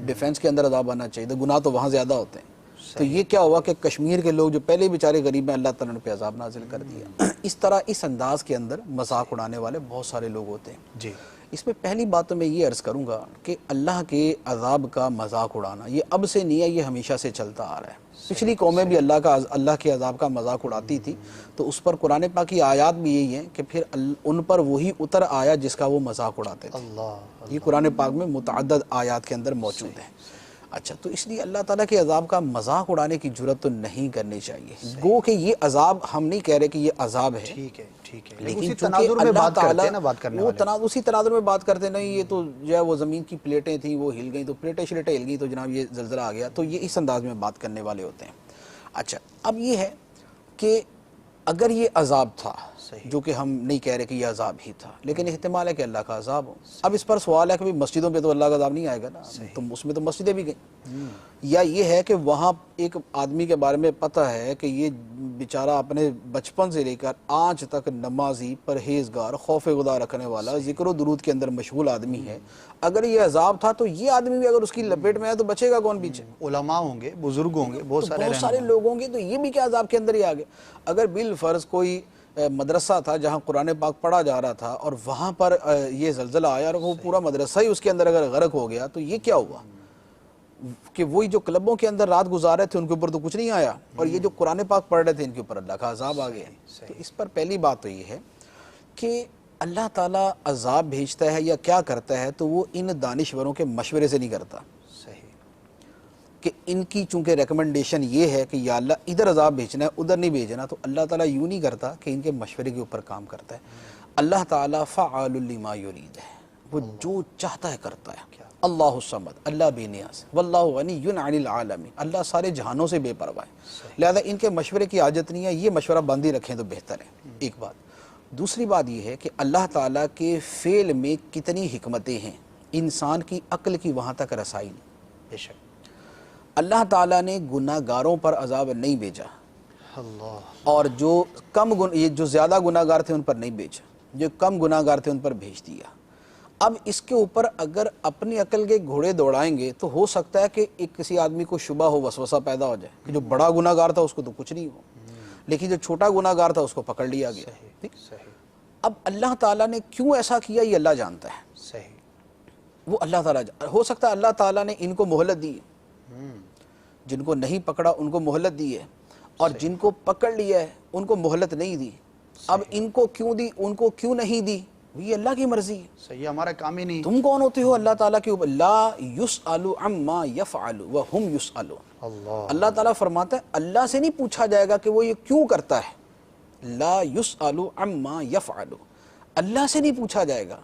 ڈیفنس کے اندر عذاب آنا چاہیے، گناہ تو وہاں زیادہ ہوتے ہیں۔ تو یہ کیا ہوا کہ کشمیر کے لوگ جو پہلے بیچارے غریب ہیں، اللہ تعالیٰ نے پہ عذاب نازل کر دیا۔ اس طرح اس انداز کے اندر مذاق اڑانے والے بہت سارے لوگ ہوتے ہیں۔ جی، اس میں پہلی بات تو میں یہ عرض کروں گا کہ اللہ کے عذاب کا مذاق اڑانا یہ اب سے نہیں ہے، یہ ہمیشہ سے چلتا آ رہا ہے۔ پچھلی قومیں بھی اللہ کے عذاب کا مذاق اڑاتی تھی، تو اس پر قرآن پاک کی آیات بھی یہی ہیں کہ پھر ان پر وہی اتر آیا جس کا وہ مذاق اڑاتے تھے۔ یہ قرآن پاک میں متعدد آیات کے اندر موجود ہے۔ اچھا، تو اس لیے اللہ تعالیٰ کے عذاب کا مذاق اڑانے کی جرت تو نہیں کرنی چاہیے. گو کہ یہ عذاب ہم نہیں کہہ رہے کہ یہ عذاب ہے، ٹھیک ہے ٹھیک ہے، لیکن اسی چونکہ تناظر میں اللہ بات کرتے ہیں تعالیٰ نا بات کرنے وہ والے. اسی تناظر میں بات کرتے ہیں، نہیں یہ تو جو ہے وہ زمین کی پلیٹیں تھیں وہ ہل گئیں تو پلیٹیں شلیٹیں ہل گئیں تو جناب یہ زلزلہ آ گیا، تو یہ اس انداز میں بات کرنے والے ہوتے ہیں. اچھا، اب یہ ہے کہ اگر یہ عذاب تھا، جو کہ ہم نہیں کہہ رہے کہ یہ عذاب ہی تھا، لیکن احتمال ہے کہ اللہ کا عذاب ہو. اب اس پر سوال ہے کہ مسجدوں پہ تو اللہ کا عذاب نہیں آئے گا نا، تو اس میں تو مسجدیں بھی گئیں. یا یہ ہے کہ وہاں ایک آدمی کے بارے میں پتہ ہے کہ یہ بیچارہ اپنے بچپن سے لے کر آج تک نمازی، پرہیزگار، خوف خدا رکھنے والا، ذکر و درود کے اندر مشغول آدمی ہے، اگر یہ عذاب تھا تو یہ آدمی بھی اگر اس کی لپیٹ میں ہے تو بچے گا کون پیچھے؟ علماء ہوں گے، بزرگ ہوں گے، بہت سارے لوگ ہوں گے، تو یہ بھی کیا عذاب کے اندر ہی آگے. اگر بالفرض کوئی مدرسہ تھا جہاں قرآن پاک پڑھا جا رہا تھا اور وہاں پر یہ زلزلہ آیا اور وہ پورا مدرسہ ہی اس کے اندر اگر غرق ہو گیا تو یہ کیا ہوا کہ وہی جو کلبوں کے اندر رات گزارے تھے ان کے اوپر تو کچھ نہیں آیا، اور یہ جو قرآن پاک پڑھ رہے تھے ان کے اوپر اللہ کا عذاب آ گیا. تو اس پر پہلی بات تو یہ ہے کہ اللہ تعالیٰ عذاب بھیجتا ہے یا کیا کرتا ہے تو وہ ان دانشوروں کے مشورے سے نہیں کرتا. کہ ان کی چونکہ ریکمنڈیشن یہ ہے کہ یا اللہ ادھر عذاب بھیجنا ہے ادھر نہیں بھیجنا، تو اللہ تعالیٰ یوں نہیں کرتا کہ ان کے مشورے کے اوپر کام کرتا ہے. اللہ تعالیٰ فعال لما یرید ہے، وہ جو چاہتا ہے کرتا ہے. اللہ الصمد، اللہ بے نیاز، واللہ غنی عن العالمین، اللہ سارے جہانوں سے بے پرواہ ہے، لہذا ان کے مشورے کی حاجت نہیں ہے. یہ مشورہ بندی رکھیں تو بہتر ہے، ایک بات. دوسری بات یہ ہے کہ اللہ تعالیٰ کے فعل میں کتنی حکمتیں ہیں، انسان کی عقل کی وہاں تک رسائی نہیں. بے شک اللہ تعالیٰ نے گناہ گاروں پر عذاب نہیں بھیجا، اللہ، اور جو زیادہ گناہ گار تھے ان پر نہیں بھیجا، جو کم گناہ گار تھے ان پر بھیج دیا. اب اس کے اوپر اگر اپنی عقل کے گھوڑے دوڑائیں گے تو ہو سکتا ہے کہ کسی آدمی کو شبہ ہو، وسوسہ پیدا ہو جائے کہ جو بڑا گناہ گار تھا اس کو تو کچھ نہیں ہو، لیکن جو چھوٹا گناہ گار تھا اس کو پکڑ لیا گیا. اب اللہ تعالیٰ نے کیوں ایسا کیا یہ اللہ جانتا ہے. صحیح، وہ اللہ تعالیٰ ہو سکتا ہے اللہ تعالیٰ نے ان کو مہلت دی، جن کو نہیں پکڑا ان کو مہلت دی ہے، اور جن کو پکڑ لیا ہے ان کو مہلت نہیں دی. اب ان کو کیوں دی ان کو کیوں نہیں دی، یہ اللہ کی مرضی ہے. صحیح، ہمارا کام ہی نہیں. تم کون ہوتے ہو اللہ تعالیٰ کے اوپر؟ لا یسأل عما یفعل وہم یسألون. اللہ تعالیٰ فرماتا ہے اللہ سے نہیں پوچھا جائے گا کہ وہ یہ کیوں کرتا ہے. لا یسأل عما یفعل، اللہ سے نہیں پوچھا جائے گا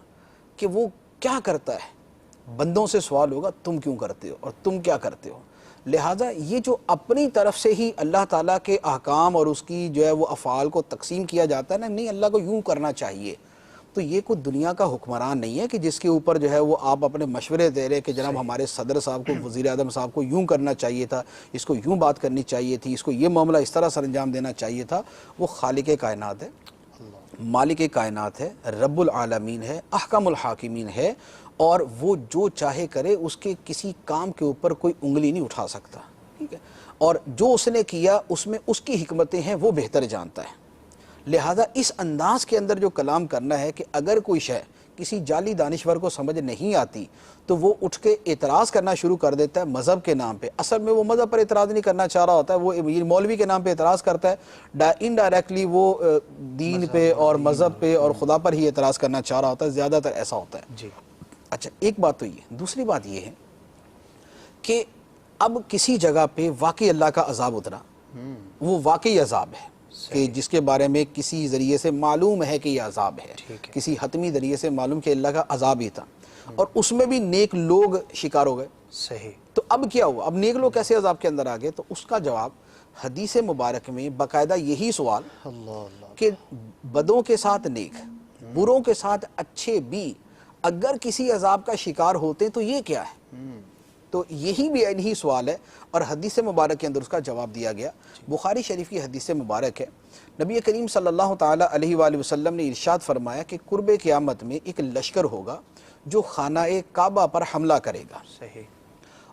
کہ وہ کیا کرتا ہے، بندوں سے سوال ہوگا تم کیوں کرتے ہو اور تم کیا کرتے ہو. لہٰذا یہ جو اپنی طرف سے ہی اللہ تعالیٰ کے احکام اور اس کی جو ہے وہ افعال کو تقسیم کیا جاتا ہے نا، نہیں اللہ کو یوں کرنا چاہیے، تو یہ کوئی دنیا کا حکمران نہیں ہے کہ جس کے اوپر جو ہے وہ آپ اپنے مشورے دے رہے کہ جناب ہمارے صدر صاحب کو، وزیر اعظم صاحب کو یوں کرنا چاہیے تھا، اس کو یوں بات کرنی چاہیے تھی، اس کو یہ معاملہ اس طرح سر انجام دینا چاہیے تھا. وہ خالق کائنات ہے، مالک کائنات ہے، رب العالمین ہے، احکم الحاکمین ہے، اور وہ جو چاہے کرے، اس کے کسی کام کے اوپر کوئی انگلی نہیں اٹھا سکتا. ٹھیک ہے، اور جو اس نے کیا اس میں اس کی حکمتیں ہیں وہ بہتر جانتا ہے. لہذا اس انداز کے اندر جو کلام کرنا ہے کہ اگر کوئی شے کسی جعلی دانشور کو سمجھ نہیں آتی تو وہ اٹھ کے اعتراض کرنا شروع کر دیتا ہے مذہب کے نام پہ. اصل میں وہ مذہب پر اعتراض نہیں کرنا چاہ رہا ہوتا ہے، وہ مولوی کے نام پہ اعتراض کرتا ہے، انڈائریکٹلی وہ دین پہ اور مذہب پہ اور خدا پر ہی اعتراض کرنا چاہ رہا ہوتا ہے. زیادہ تر ایسا ہوتا ہے. جی اچھا، ایک بات تو یہ. دوسری بات یہ ہے کہ اب کسی جگہ پہ واقعی اللہ کا عذاب اترا، وہ واقعی عذاب ہے کہ جس کے بارے میں کسی ذریعے سے معلوم ہے کہ یہ عذاب ہے، کسی حتمی ذریعے سے معلوم کہ اللہ کا عذاب ہی تھا، اور اس میں بھی نیک لوگ شکار ہو گئے. صحیح. تو اب کیا ہوا؟ اب نیک لوگ کیسے عذاب کے اندر آ گئے؟ تو اس کا جواب حدیث مبارک میں باقاعدہ یہی سوال کہ بدوں کے ساتھ نیک، بروں کے ساتھ اچھے بھی اگر کسی عذاب کا شکار ہوتے تو یہ کیا ہے؟ تو یہی بھی یہی سوال ہے، اور حدیث مبارک کے اندر اس کا جواب دیا گیا. بخاری شریف کی حدیث مبارک ہے، نبی کریم صلی اللہ تعالی علیہ وآلہ وسلم نے ارشاد فرمایا کہ قرب قیامت میں ایک لشکر ہوگا جو خانہ کعبہ پر حملہ کرے گا. صحیح.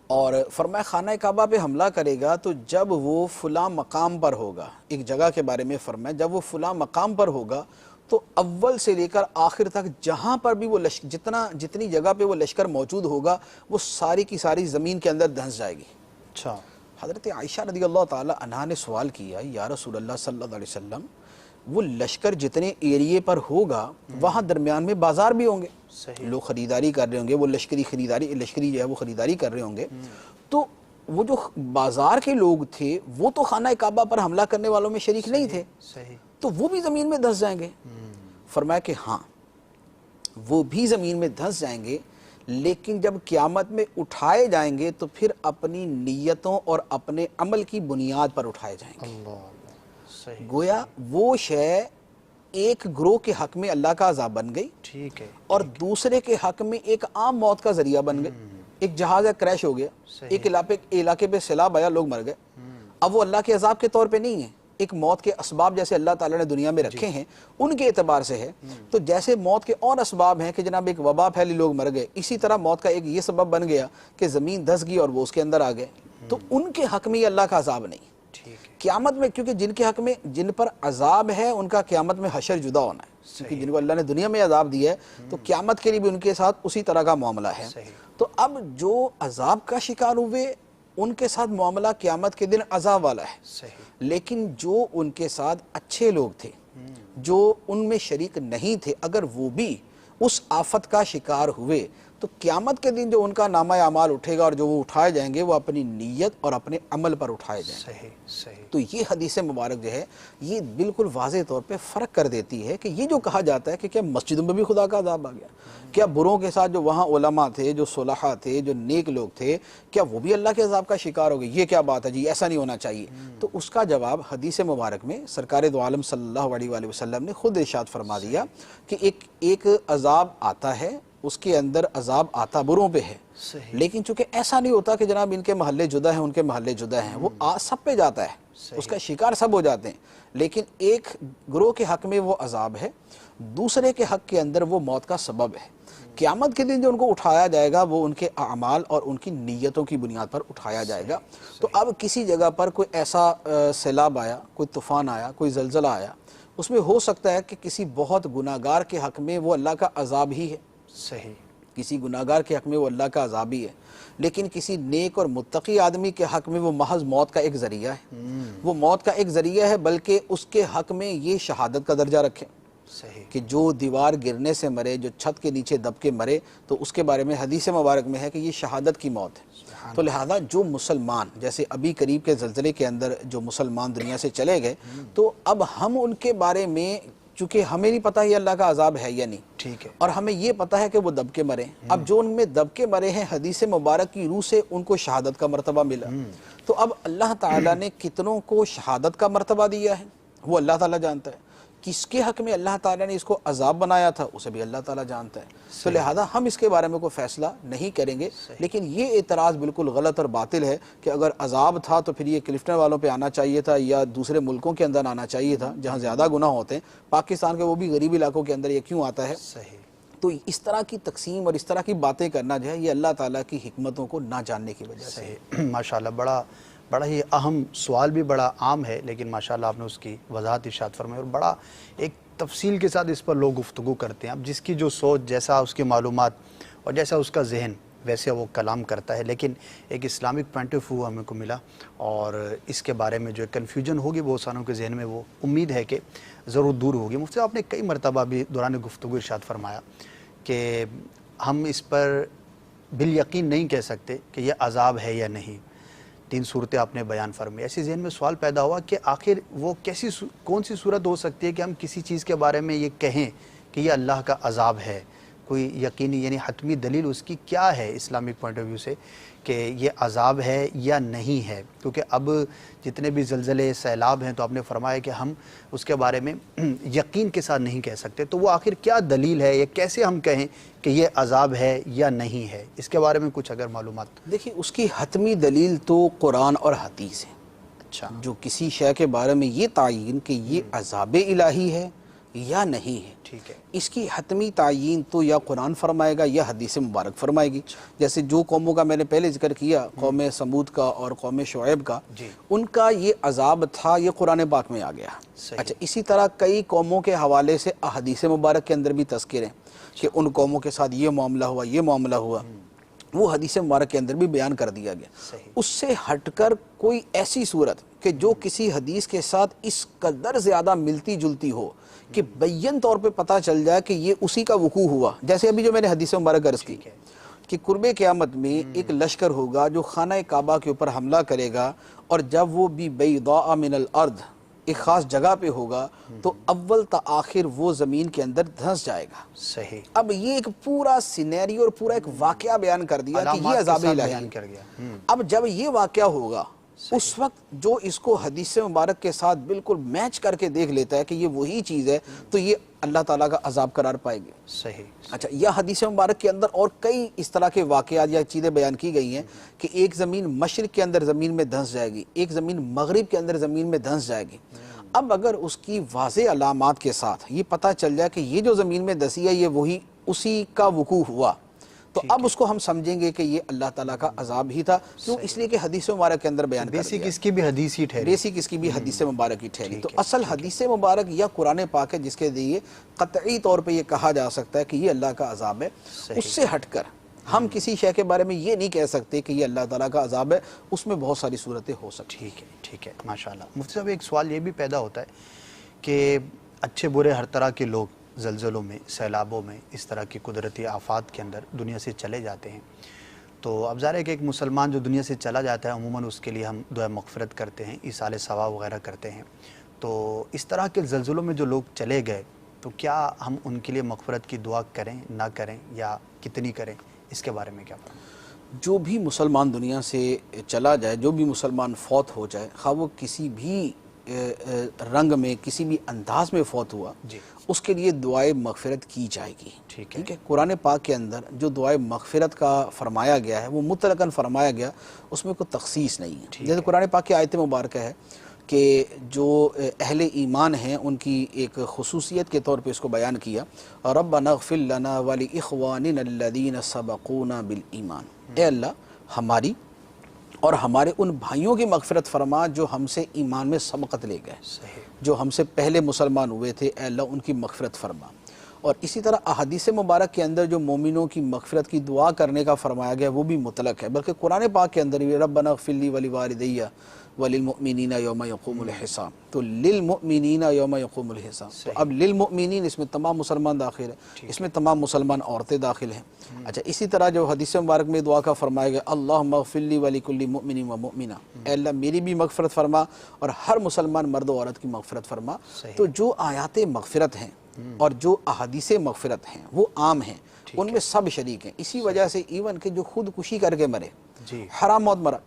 اور فرمایا خانہ کعبہ پہ حملہ کرے گا تو جب وہ فلاں مقام پر ہوگا، ایک جگہ کے بارے میں فرمایا جب وہ فلاں مقام پر ہوگا تو اول سے لے کر آخر تک جہاں پر بھی وہ جتنی جگہ پہ وہ لشکر موجود ہوگا وہ ساری کی ساری زمین کے اندر دھنس جائے گی. اچھا. حضرت عائشہ رضی اللہ تعالی عنہا نے سوال کیا، یا رسول اللہ صلی اللہ علیہ وسلم، وہ لشکر جتنے ایریے پر ہوگا وہاں درمیان میں بازار بھی ہوں گے، صحیح. لوگ خریداری کر رہے ہوں گے، وہ لشکری جو ہے وہ خریداری کر رہے ہوں گے، تو وہ جو بازار کے لوگ تھے وہ تو خانہ کعبہ پر حملہ کرنے والوں میں شریک نہیں تھے، صحیح. تو وہ بھی زمین میں دھنس جائیں گے؟ فرمایا کہ ہاں وہ بھی زمین میں دھنس جائیں گے، لیکن جب قیامت میں اٹھائے جائیں گے تو پھر اپنی نیتوں اور اپنے عمل کی بنیاد پر اٹھائے جائیں گے. اللہ. صحیح. گویا وہ شے ایک گروہ کے حق میں اللہ کا عذاب بن گئی ٹھیک ہے. اور دوسرے کے حق میں ایک عام موت کا ذریعہ بن گئی. ایک جہاز کریش ہو گیا، ایک علاقے پہ سیلاب آیا، لوگ مر گئے. اب وہ اللہ کے عذاب کے طور پہ نہیں ہے، ایک موت کے اسباب جیسے اللہ تعالیٰ نے دنیا میں رکھے ہیں ان کے اعتبار سے ہے. تو جیسے موت کے اور اسباب ہیں کہ جناب ایک وبا پھیلی، لوگ مر گئے، اسی طرح موت کا ایک یہ سبب بن گیا کہ زمین دھس گئی اور وہ اس کے اندر آ گئے. تو ان کے حق میں یہ اللہ کا عذاب نہیں. قیامت میں کیونکہ جن کے حق میں جن پر عذاب ہے ان کا قیامت میں حشر جدا ہونا ہے، کیونکہ جن کو اللہ نے دنیا میں عذاب دیا ہے تو قیامت کے لیے بھی ان کے ساتھ اسی طرح کا معاملہ ہے. تو اب جو عذاب کا شکار ہوئے ان کے ساتھ معاملہ قیامت کے دن عذاب والا ہے. لیکن جو ان کے ساتھ اچھے لوگ تھے، جو ان میں شریک نہیں تھے، اگر وہ بھی اس آفت کا شکار ہوئے تو قیامت کے دن جو ان کا نامہ اعمال اٹھے گا اور جو وہ اٹھائے جائیں گے وہ اپنی نیت اور اپنے عمل پر اٹھائے جائیں گے. تو یہ حدیث مبارک جو ہے یہ بالکل واضح طور پہ فرق کر دیتی ہے کہ یہ جو کہا جاتا ہے کہ کیا مسجدوں میں بھی خدا کا عذاب آ گیا، کیا بروں کے ساتھ جو وہاں علماء تھے، جو صلحاء تھے، جو نیک لوگ تھے، کیا وہ بھی اللہ کے عذاب کا شکار ہو گئے؟ یہ کیا بات ہے جی، ایسا نہیں ہونا چاہیے. تو اس کا جواب حدیث مبارک میں سرکار دو عالم صلی اللہ علیہ وآلہ وسلم نے خود ارشاد فرما دیا کہ ایک عذاب آتا ہے، اس کے اندر عذاب آتا بروں پہ ہے، لیکن چونکہ ایسا نہیں ہوتا کہ جناب ان کے محلے جدا ہیں ان کے محلے جدا ہیں، وہ سب پہ جاتا ہے، اس کا شکار سب ہو جاتے ہیں. لیکن ایک گروہ کے حق میں وہ عذاب ہے، دوسرے کے حق کے اندر وہ موت کا سبب ہے. قیامت کے دن جو ان کو اٹھایا جائے گا وہ ان کے اعمال اور ان کی نیتوں کی بنیاد پر اٹھایا جائے گا. تو اب کسی جگہ پر کوئی ایسا سیلاب آیا، کوئی طوفان آیا، کوئی زلزلہ آیا، اس میں ہو سکتا ہے کہ کسی بہت گناہگار کے حق میں وہ اللہ کا عذاب ہی ہے. صحیح. کسی گناہگار کے حق میں وہ اللہ کا عذاب ہی ہے، لیکن کسی نیک اور متقی آدمی کے حق میں وہ محض موت کا ایک ذریعہ ہے. وہ موت کا ایک ذریعہ ہے، بلکہ اس کے حق میں یہ شہادت کا درجہ رکھے کہ جو دیوار گرنے سے مرے، جو چھت کے نیچے دب کے مرے، تو اس کے بارے میں حدیث مبارک میں ہے کہ یہ شہادت کی موت ہے. تو لہذا جو مسلمان جیسے ابھی قریب کے زلزلے کے اندر جو مسلمان دنیا سے چلے گئے، تو اب ہم ان کے بارے میں چونکہ ہمیں نہیں پتہ یہ اللہ کا عذاب ہے یا نہیں، ٹھیک ہے، اور ہمیں یہ پتہ ہے کہ وہ دب کے مرے. اب جو ان میں دب کے مرے ہیں حدیث مبارک کی روح سے ان کو شہادت کا مرتبہ ملا. تو اب اللہ تعالیٰ نے کتنوں کو شہادت کا مرتبہ دیا ہے وہ اللہ تعالیٰ جانتا ہے. کس کے حق میں اللہ تعالیٰ نے اس کو عذاب بنایا تھا اسے بھی اللہ تعالیٰ جانتا ہے. تو لہذا ہم اس کے بارے میں کوئی فیصلہ نہیں کریں گے. لیکن یہ اعتراض بالکل غلط اور باطل ہے کہ اگر عذاب تھا تو پھر یہ کلفٹن والوں پہ آنا چاہیے تھا یا دوسرے ملکوں کے اندر آنا چاہیے تھا جہاں زیادہ گناہ ہوتے ہیں. پاکستان کے وہ بھی غریب علاقوں کے اندر یہ کیوں آتا ہے؟ تو اس طرح کی تقسیم اور اس طرح کی باتیں کرنا جو ہے یہ اللہ تعالیٰ کی حکمتوں کو نہ جاننے کی وجہ سے. ماشاءاللہ بڑا ہی اہم سوال بھی بڑا عام ہے، لیکن ماشاءاللہ آپ نے اس کی وضاحت ارشاد فرمائی اور بڑا ایک تفصیل کے ساتھ اس پر لوگ گفتگو کرتے ہیں. اب جس کی جو سوچ، جیسا اس کی معلومات اور جیسا اس کا ذہن ویسے وہ کلام کرتا ہے. لیکن ایک اسلامک پوائنٹ آف ویو ہمیں کو ملا اور اس کے بارے میں جو کنفیوژن ہوگی وہ انسانوں کے ذہن میں وہ امید ہے کہ ضرور دور ہوگی. مفتی صاحب آپ نے کئی مرتبہ بھی دوران گفتگو ارشاد فرمایا کہ ہم اس پر بالیقین نہیں کہہ سکتے کہ یہ عذاب ہے یا نہیں. 3 صورتیں آپ نے بیان فرمائی. ایسی ذہن میں سوال پیدا ہوا کہ آخر وہ کون سی صورت ہو سکتی ہے کہ ہم کسی چیز کے بارے میں یہ کہیں کہ یہ اللہ کا عذاب ہے؟ کوئی یقینی یعنی حتمی دلیل اس کی کیا ہے اسلامک پوائنٹ آف ویو سے کہ یہ عذاب ہے یا نہیں ہے؟ کیونکہ اب جتنے بھی زلزلے، سیلاب ہیں تو آپ نے فرمایا کہ ہم اس کے بارے میں یقین کے ساتھ نہیں کہہ سکتے. تو وہ آخر کیا دلیل ہے یا کیسے ہم کہیں کہ یہ عذاب ہے یا نہیں ہے؟ اس کے بارے میں کچھ اگر معلومات. دیکھیے اس کی حتمی دلیل تو قرآن اور حدیث ہے. اچھا، جو کسی شے کے بارے میں یہ تعین کہ یہ عذاب الہی ہے یا نہیں ہے، ٹھیک ہے، اس کی حتمی تعین تو یا قرآن فرمائے گا یا حدیث مبارک فرمائے گی. جیسے جو قوموں کا میں نے پہلے ذکر کیا، قوم سمود کا اور قوم شعیب کا، ان کا یہ عذاب تھا، یہ قرآن پاک میں آ گیا. اچھا، اسی طرح کئی قوموں کے حوالے سے احادیث مبارک کے اندر بھی تذکر ہیں کہ ان قوموں کے ساتھ یہ معاملہ ہوا، یہ معاملہ ہوا، وہ حدیث مبارک کے اندر بھی بیان کر دیا گیا. اس سے ہٹ کر کوئی ایسی صورت کہ جو کسی حدیث کے ساتھ اس قدر زیادہ ملتی جلتی ہو کہ بیان طور پہ پتہ چل جائے کہ یہ اسی کا وقوع ہوا. جیسے ابھی جو میں نے حدیث مبارک عرض کی کہ قرب قیامت میں ایک لشکر ہوگا جو خانہ کعبہ کے اوپر حملہ کرے گا، اور جب وہ بھی بیضاء من الارض ایک خاص جگہ پہ ہوگا تو اول تا آخر وہ زمین کے اندر دھنس جائے گا. صحیح. اب یہ ایک پورا سینیریو اور پورا ایک واقعہ بیان کر دیا کہ یہ عذاب الہی کر گیا. اب جب یہ واقعہ ہوگا اس وقت جو اس کو حدیث مبارک کے ساتھ بالکل میچ کر کے دیکھ لیتا ہے کہ یہ وہی چیز ہے تو یہ اللہ تعالیٰ کا عذاب قرار پائے گی. صحیح. اچھا، یہ حدیث مبارک کے اندر اور کئی اس طرح کے واقعات یا چیزیں بیان کی گئی ہیں کہ ایک زمین مشرق کے اندر زمین میں دھنس جائے گی، ایک زمین مغرب کے اندر زمین میں دھنس جائے گی. اب اگر اس کی واضح علامات کے ساتھ یہ پتہ چل جائے کہ یہ جو زمین میں دھسی ہے یہ وہی اسی کا وقوع ہوا، تو اب اس کو ہم سمجھیں گے کہ یہ اللہ تعالیٰ کا عذاب ہی تھا. کیوں؟ اس لیے کہ حدیث مبارک کے اندر بیان کر دیا. بیسک اس کی بھی حدیث ہی ٹھہری. بیسک اس کی بھی حدیث مبارک ہی ٹھہری. تو اصل حدیث مبارک یا قرآن پاک ہے جس کے ذریعے قطعی طور پہ یہ کہا جا سکتا ہے کہ یہ اللہ کا عذاب ہے. اس سے ہٹ کر ہم کسی شے کے بارے میں یہ نہیں کہہ سکتے کہ یہ اللہ تعالیٰ کا عذاب ہے. اس میں بہت ساری صورتیں ہو سکتی. ٹھیک ہے، ٹھیک ہے، ماشاءاللہ. مفتی صاحب ایک سوال یہ بھی پیدا ہوتا ہے کہ اچھے برے ہر طرح کے لوگ زلزلوں میں، سیلابوں میں، اس طرح کی قدرتی آفات کے اندر دنیا سے چلے جاتے ہیں. تو اب ظاہر ہے کہ ایک مسلمان جو دنیا سے چلا جاتا ہے عموماً اس کے لیے ہم دعا مغفرت کرتے ہیں، ایصال ثواب وغیرہ کرتے ہیں. تو اس طرح کے زلزلوں میں جو لوگ چلے گئے تو کیا ہم ان کے لیے مغفرت کی دعا کریں، نہ کریں، یا کتنی کریں؟ اس کے بارے میں کیا فرمائیں؟ جو بھی مسلمان دنیا سے چلا جائے، جو بھی مسلمان فوت ہو جائے، خواہ وہ کسی بھی رنگ میں، کسی بھی انداز میں فوت ہوا، اس کے لیے دعائے مغفرت کی جائے گی. ٹھیک ہے. قرآن پاک کے اندر جو دعائے مغفرت کا فرمایا گیا ہے وہ مطلقاً فرمایا گیا، اس میں کوئی تخصیص نہیں ہے. جیسے قرآن پاک کی آیت مبارکہ ہے کہ جو اہل ایمان ہیں ان کی ایک خصوصیت کے طور پہ اس کو بیان کیا، ربنا اغفر لنا ولاخواننا الذین سبقونا بالایمان. اے اللہ ہماری اور ہمارے ان بھائیوں کی مغفرت فرما جو ہم سے ایمان میں سبقت لے گئے، جو ہم سے پہلے مسلمان ہوئے تھے، اے اللہ ان کی مغفرت فرما. اور اسی طرح احادیث مبارک کے اندر جو مومنوں کی مغفرت کی دعا کرنے کا فرمایا گیا وہ بھی مطلق ہے، بلکہ قرآن پاک کے اندر بھی ربنا اغفر لی ولوالدی وللمؤمنین یوم یقوم الحساب. تو للمؤمنین یوم یقوم الحساب، تو اب للمؤمنین اس میں تمام مسلمان داخل ہیں، اس میں تمام مسلمان عورتیں داخل ہیں. اچھا، اسی طرح جو حدیث مبارک میں دعا کا فرمایا گیا اللہم اغفر لی ولکل مؤمن و مؤمنہ، اے اللہ میری بھی مغفرت فرما اور ہر مسلمان مرد و عورت کی مغفرت فرما. تو جو آیات مغفرت ہیں اور جو احادیث مغفرت ہیں وہ عام ہیں، ان میں سب شریک ہیں. اسی وجہ سے ایون کہ جو خودکشی کر کے مرے، حرام موت مرا،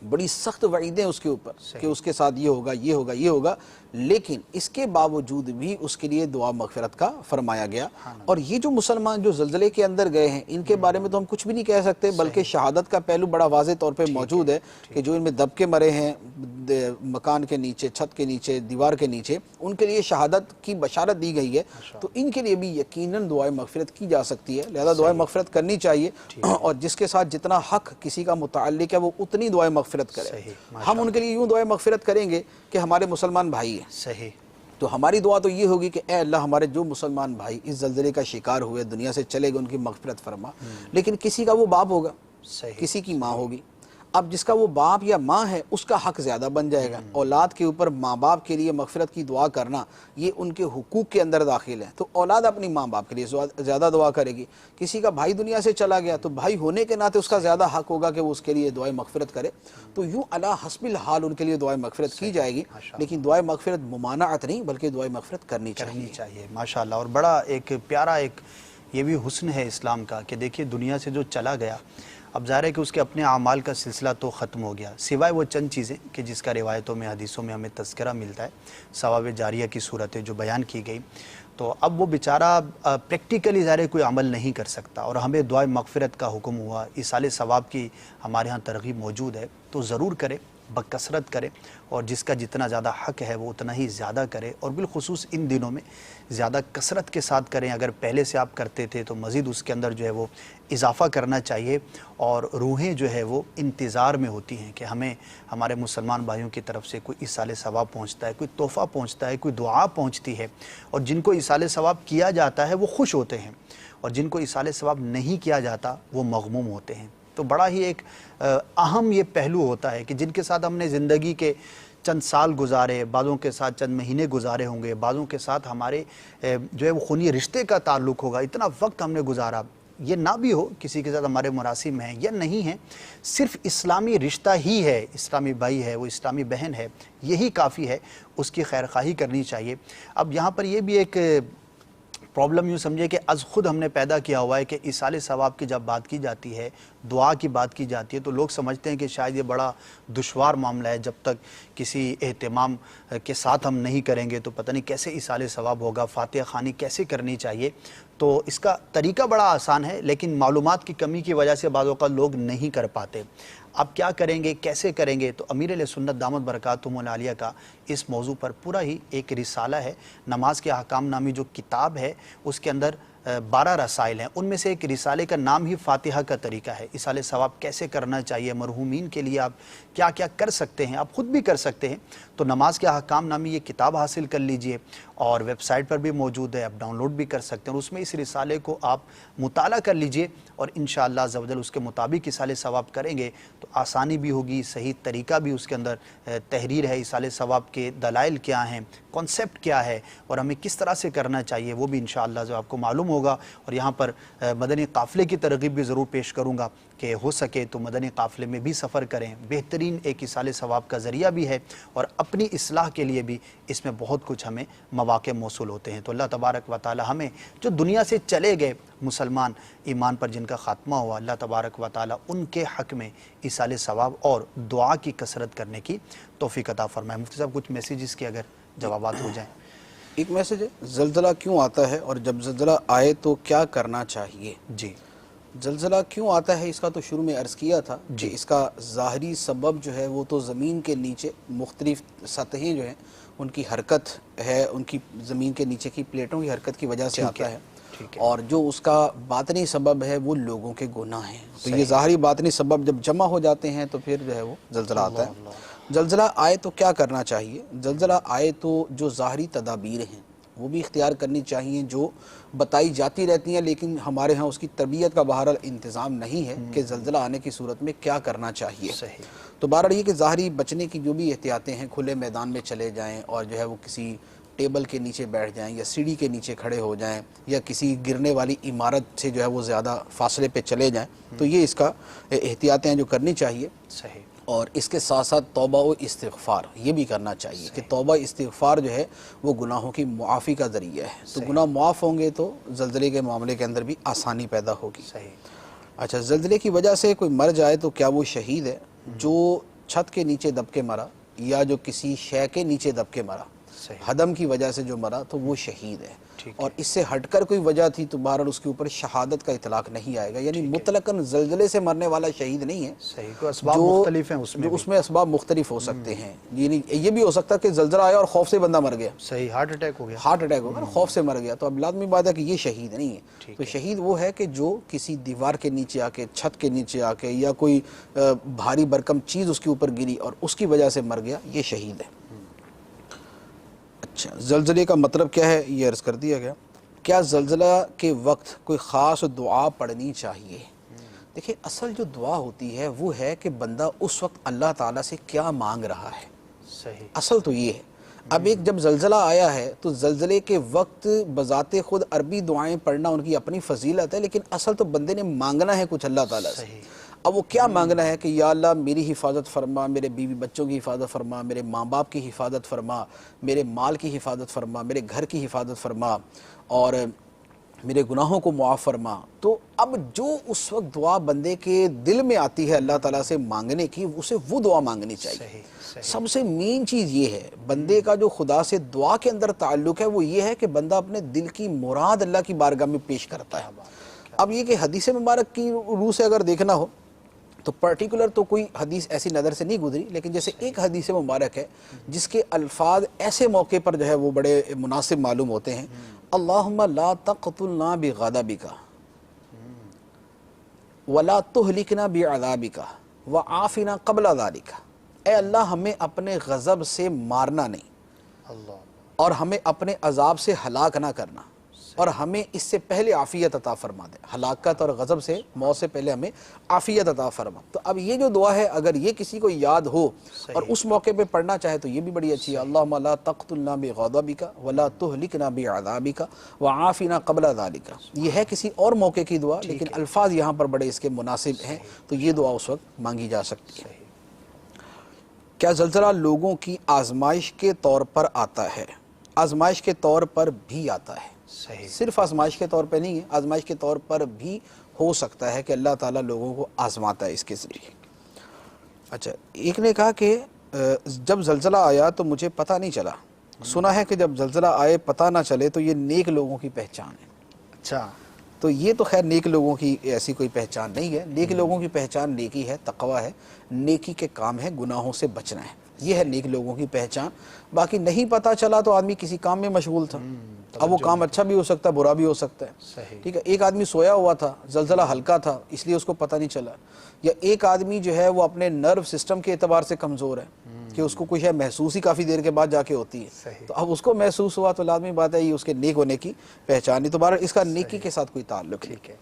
بڑی سخت وعیدیں اس کے اوپر کہ اس کے ساتھ یہ ہوگا، یہ ہوگا، یہ ہوگا، لیکن اس کے باوجود بھی اس کے لیے دعا مغفرت کا فرمایا گیا. اور یہ جو مسلمان جو زلزلے کے اندر گئے ہیں ان کے بارے میں تو ہم کچھ بھی نہیں کہہ سکتے، بلکہ شہادت کا پہلو بڑا واضح طور پہ موجود ہے کہ جو ان میں دب کے مرے ہیں مکان کے نیچے، چھت کے نیچے، دیوار کے نیچے، ان کے لیے شہادت کی بشارت دی گئی ہے. تو ان کے لیے بھی یقیناً دعائے مغفرت کی جا سکتی ہے، لہذا دعائے مغفرت کرنی چاہیے. اور جس کے ساتھ جتنا حق کسی کا متعلق ہے وہ اتنی دعائے مغفرت کرے. ہم ان کے لیے یوں دعائے مغفرت کریں گے کہ ہمارے مسلمان بھائی ہیں. صحیح. تو ہماری دعا تو یہ ہوگی کہ اے اللہ ہمارے جو مسلمان بھائی اس زلزلے کا شکار ہوئے، دنیا سے چلے گئے، ان کی مغفرت فرما. لیکن کسی کا وہ باپ ہوگا، کسی کی ماں ہوگی. اب جس کا وہ باپ یا ماں ہے اس کا حق زیادہ بن جائے گا. اولاد کے اوپر ماں باپ کے لیے مغفرت کی دعا کرنا یہ ان کے حقوق کے اندر داخل ہے. تو اولاد اپنی ماں باپ کے لیے زیادہ دعا کرے گی. کسی کا بھائی دنیا سے چلا گیا تو بھائی ہونے کے ناطے اس کا زیادہ حق ہوگا کہ وہ اس کے لیے دعائے مغفرت کرے. تو یوں علی حسب الحال ان کے لیے دعائے مغفرت کی جائے گی، لیکن دعائے مغفرت ممانعت نہیں بلکہ دعائے مغفرت کرنی چاہیے. ماشاءاللہ. اور بڑا ایک پیارا ایک یہ بھی حسن ہے اسلام کا کہ دیکھیے دنیا سے جو چلا گیا اب ظاہر ہے کہ اس کے اپنے اعمال کا سلسلہ تو ختم ہو گیا، سوائے وہ چند چیزیں کہ جس کا روایتوں میں، حدیثوں میں ہمیں تذکرہ ملتا ہے، ثواب جاریہ کی صورتیں جو بیان کی گئی. تو اب وہ بیچارہ پریکٹیکلی ظاہر کوئی عمل نہیں کر سکتا، اور ہمیں دعائے مغفرت کا حکم ہوا، ایصال ثواب کی ہمارے ہاں ترغیب موجود ہے، تو ضرور کرے، بکثرت کرے، اور جس کا جتنا زیادہ حق ہے وہ اتنا ہی زیادہ کرے. اور بالخصوص ان دنوں میں زیادہ کثرت کے ساتھ کریں. اگر پہلے سے آپ کرتے تھے تو مزید اس کے اندر جو ہے وہ اضافہ کرنا چاہیے. اور روحیں جو ہے وہ انتظار میں ہوتی ہیں کہ ہمیں ہمارے مسلمان بھائیوں کی طرف سے کوئی ایصال ثواب پہنچتا ہے، کوئی تحفہ پہنچتا ہے، کوئی دعا پہنچتی ہے. اور جن کو ایصال ثواب کیا جاتا ہے وہ خوش ہوتے ہیں، اور جن کو ایصال ثواب نہیں کیا جاتا وہ مغموم ہوتے ہیں. تو بڑا ہی ایک اہم یہ پہلو ہوتا ہے کہ جن کے ساتھ ہم نے زندگی کے چند سال گزارے، بعضوں کے ساتھ چند مہینے گزارے ہوں گے، بعضوں کے ساتھ ہمارے جو ہے وہ خونی رشتے کا تعلق ہوگا، اتنا وقت ہم نے گزارا، یہ نہ بھی ہو کسی کے ساتھ ہمارے مراسم ہیں یا نہیں ہیں، صرف اسلامی رشتہ ہی ہے، اسلامی بھائی ہے، وہ اسلامی بہن ہے، یہی کافی ہے، اس کی خیرخواہی کرنی چاہیے۔ اب یہاں پر یہ بھی ایک پرابلم یوں سمجھے کہ از خود ہم نے پیدا کیا ہوا ہے کہ ایصال ثواب کی جب بات کی جاتی ہے، دعا کی بات کی جاتی ہے، تو لوگ سمجھتے ہیں کہ شاید یہ بڑا دشوار معاملہ ہے، جب تک کسی اہتمام کے ساتھ ہم نہیں کریں گے تو پتہ نہیں کیسے ایصال ثواب ہوگا، فاتحہ خوانی کیسے کرنی چاہیے۔ تو اس کا طریقہ بڑا آسان ہے، لیکن معلومات کی کمی کی وجہ سے بعض اوقات لوگ نہیں کر پاتے۔ اب کیا کریں گے، کیسے کریں گے؟ تو امیر اہل سنت دامت برکاتہم العالیہ کا اس موضوع پر پورا ہی ایک رسالہ ہے، نماز کے احکام نامی جو کتاب ہے، اس کے اندر 12 رسائل ہیں، ان میں سے ایک رسالے کا نام ہی فاتحہ کا طریقہ ہے۔ ایصال ثواب کیسے کرنا چاہیے، مرحومین کے لیے آپ کیا کیا کر سکتے ہیں، آپ خود بھی کر سکتے ہیں۔ تو نماز کے احکام نامی یہ کتاب حاصل کر لیجئے، اور ویب سائٹ پر بھی موجود ہے، آپ ڈاؤن لوڈ بھی کر سکتے ہیں، اور اس میں اس رسالے کو آپ مطالعہ کر لیجئے، اور انشاءاللہ عز و جل اس کے مطابق ایصال ثواب کریں گے تو آسانی بھی ہوگی، صحیح طریقہ بھی اس کے اندر تحریر ہے، ایصال ثواب کے دلائل کیا ہیں، کانسیپٹ کیا ہے، اور ہمیں کس طرح سے کرنا چاہیے، وہ بھی انشاءاللہ جو آپ کو معلوم ہوگا۔ اور یہاں پر مدنی قافلے کی ترغیب بھی ضرور پیش کروں گا کہ ہو سکے تو مدنی قافلے میں بھی سفر کریں، بہترین ایک ایصال ثواب کا ذریعہ بھی ہے، اور اپنی اصلاح کے لیے بھی اس میں بہت کچھ ہمیں مواقع موصول ہوتے ہیں۔ تو اللہ تبارک و تعالی ہمیں جو دنیا سے چلے گئے مسلمان ایمان پر جن کا خاتمہ ہوا، اللہ تبارک و تعالی ان کے حق میں ایصال ثواب اور دعا کی کثرت کرنے کی توفیق عطا فرمائے۔ مفتی صاحب کچھ میسیجز کے اگر جوابات ہو جائیں۔ ایک میسج ہے، زلزلہ کیوں آتا ہے اور جب زلزلہ آئے تو کیا کرنا چاہیے؟ جی، زلزلہ کیوں آتا ہے اس کا تو شروع میں عرض کیا تھا کہ اس کا ظاہری سبب جو ہے وہ تو زمین کے نیچے مختلف سطحیں جو ہیں ان کی حرکت ہے، ان کی زمین کے نیچے کی پلیٹوں کی حرکت کی وجہ سے آتا ہے، اور جو اس کا باطنی سبب ہے وہ لوگوں کے گناہ ہیں۔ تو یہ ظاہری باطنی سبب جب جمع ہو جاتے ہیں تو پھر جو ہے وہ زلزلہ آتا ہے۔ زلزلہ آئے تو کیا کرنا چاہیے؟ زلزلہ آئے تو جو ظاہری تدابیر ہیں وہ بھی اختیار کرنی چاہیے، جو بتائی جاتی رہتی ہیں، لیکن ہمارے ہاں اس کی تربیت کا بہرحال انتظام نہیں ہے کہ زلزلہ آنے کی صورت میں کیا کرنا چاہیے۔ تو بہرحال یہ کہ ظاہری بچنے کی جو بھی احتیاطیں ہیں، کھلے میدان میں چلے جائیں اور جو ہے وہ کسی ٹیبل کے نیچے بیٹھ جائیں یا سیڑھی کے نیچے کھڑے ہو جائیں یا کسی گرنے والی عمارت سے جو ہے وہ زیادہ فاصلے پہ چلے جائیں، تو یہ اس کا احتیاطیں جو کرنی چاہیے۔ صحیح۔ اور اس کے ساتھ ساتھ توبہ و استغفار یہ بھی کرنا چاہیے کہ توبہ استغفار جو ہے وہ گناہوں کی معافی کا ذریعہ ہے، تو گناہ معاف ہوں گے تو زلزلے کے معاملے کے اندر بھی آسانی پیدا ہوگی۔ صحیح۔ اچھا، زلزلے کی وجہ سے کوئی مر جائے تو کیا وہ شہید ہے؟ جو چھت کے نیچے دب کے مرا یا جو کسی شے کے نیچے دب کے مرا، ہدم کی وجہ سے جو مرا تو وہ شہید ہے، اور اس سے ہٹ کر کوئی وجہ تھی تو بہرحال اس کے اوپر شہادت کا اطلاق نہیں آئے گا، یعنی مطلقاً زلزلے سے مرنے والا شہید نہیں ہے۔ صحیح، کوئی اسباب مختلف ہیں اس میں اسباب مختلف ہو سکتے ہیں، یعنی یہ بھی ہو سکتا ہے کہ زلزلہ آیا اور خوف سے بندہ مر گیا، صحیح، ہارٹ اٹیک ہو گیا، ہارٹ اٹیک ہوگا، خوف سے مر گیا، تو اب لازمی بات ہے کہ یہ شہید نہیں ہے۔ تو شہید وہ ہے کہ جو کسی دیوار کے نیچے آ کے، چھت کے نیچے آ کے، یا کوئی بھاری برکم چیز اس کے اوپر گری اور اس کی وجہ سے مر گیا، یہ شہید ہے۔ اچھا، زلزلے کا مطلب کیا ہے یہ عرض کر دیا گیا۔ کیا زلزلہ کے وقت کوئی خاص دعا پڑھنی چاہیے؟ دیکھیں، اصل جو دعا ہوتی ہے وہ ہے کہ بندہ اس وقت اللہ تعالیٰ سے کیا مانگ رہا ہے، صحیح، اصل تو یہ ہے۔ اب ایک جب زلزلہ آیا ہے تو زلزلے کے وقت بذات خود عربی دعائیں پڑھنا ان کی اپنی فضیلت ہے، لیکن اصل تو بندے نے مانگنا ہے کچھ اللہ تعالیٰ سے۔ اب وہ کیا مانگنا ہے کہ یا اللہ میری حفاظت فرما، میرے بیوی بچوں کی حفاظت فرما، میرے ماں باپ کی حفاظت فرما، میرے مال کی حفاظت فرما، میرے گھر کی حفاظت فرما، اور میرے گناہوں کو معاف فرما۔ تو اب جو اس وقت دعا بندے کے دل میں آتی ہے اللہ تعالیٰ سے مانگنے کی، اسے وہ دعا مانگنی چاہیے۔ سب سے مین چیز یہ ہے بندے کا جو خدا سے دعا کے اندر تعلق ہے، وہ یہ ہے کہ بندہ اپنے دل کی مراد اللہ کی بارگاہ میں پیش کرتا ہے۔ اب یہ کہ حدیث مبارک کی روح سے اگر دیکھنا ہو تو پرٹیکولر تو کوئی حدیث ایسی نظر سے نہیں گزری، لیکن جیسے ایک حدیث مبارک ہے جس کے الفاظ ایسے موقع پر جو ہے وہ بڑے مناسب معلوم ہوتے ہیں، اللہم لا تقتلنا بغضبک ولا تہلکنا بعذابک وعافنا قبل ذلک۔ اے اللہ ہمیں اپنے غضب سے مارنا نہیں اور ہمیں اپنے عذاب سے ہلاک نہ کرنا۔ اور ہمیں اس سے پہلے عافیت عطا فرما دے، ہلاکت اور غضب سے، موت سے پہلے ہمیں عافیت عطا فرما۔ تو اب یہ جو دعا ہے اگر یہ کسی کو یاد ہو اور اس موقع پہ پڑھنا چاہے تو یہ بھی بڑی اچھی ہے۔ اللہم لا تقتلنا بغضبک ولا تہلکنا بعذابک وعافنا قبل ذلک۔ یہ ہے کسی اور موقع کی دعا لیکن الفاظ یہاں پر بڑے اس کے مناسب ہیں، تو یہ دعا اس وقت مانگی جا سکتی ہے۔ کیا زلزلہ لوگوں کی آزمائش کے طور پر آتا ہے؟ آزمائش کے طور پر بھی آتا ہے، صحیح، صرف آزمائش کے طور پہ نہیں ہے، آزمائش کے طور پر بھی ہو سکتا ہے کہ اللہ تعالیٰ لوگوں کو آزماتا ہے اس کے ذریعے۔ اچھا، ایک نے کہا کہ جب زلزلہ آیا تو مجھے پتہ نہیں چلا، سنا ہے کہ جب زلزلہ آئے پتہ نہ چلے تو یہ نیک لوگوں کی پہچان ہے۔ اچھا، تو یہ تو خیر نیک لوگوں کی ایسی کوئی پہچان نہیں ہے، نیک لوگوں کی پہچان نیکی ہے، تقوی ہے، نیکی کے کام ہے، گناہوں سے بچنا ہے، یہ ہے نیک لوگوں کی پہچان۔ باقی نہیں پتہ چلا تو آدمی کسی کام میں مشغول تھا، اب وہ کام اچھا بھی ہو سکتا ہے برا بھی ہو سکتا ہے، صحیح، ٹھیک ہے۔ ایک آدمی سویا ہوا تھا، زلزلہ ہلکا تھا اس لیے اس کو پتہ نہیں چلا، یا ایک آدمی جو ہے وہ اپنے نرو سسٹم کے اعتبار سے کمزور ہے کہ اس کو کوئی شے محسوس ہی کافی دیر کے بعد جا کے ہوتی ہے، صحیح، تو اب اس کو محسوس ہوا تو لازمی بات ہے یہ اس کے نیک ہونے کی پہچان ہے۔ تو بہرحال اس کا نیکی کے ساتھ کوئی تعلق نہیں۔ ٹھیک ہے،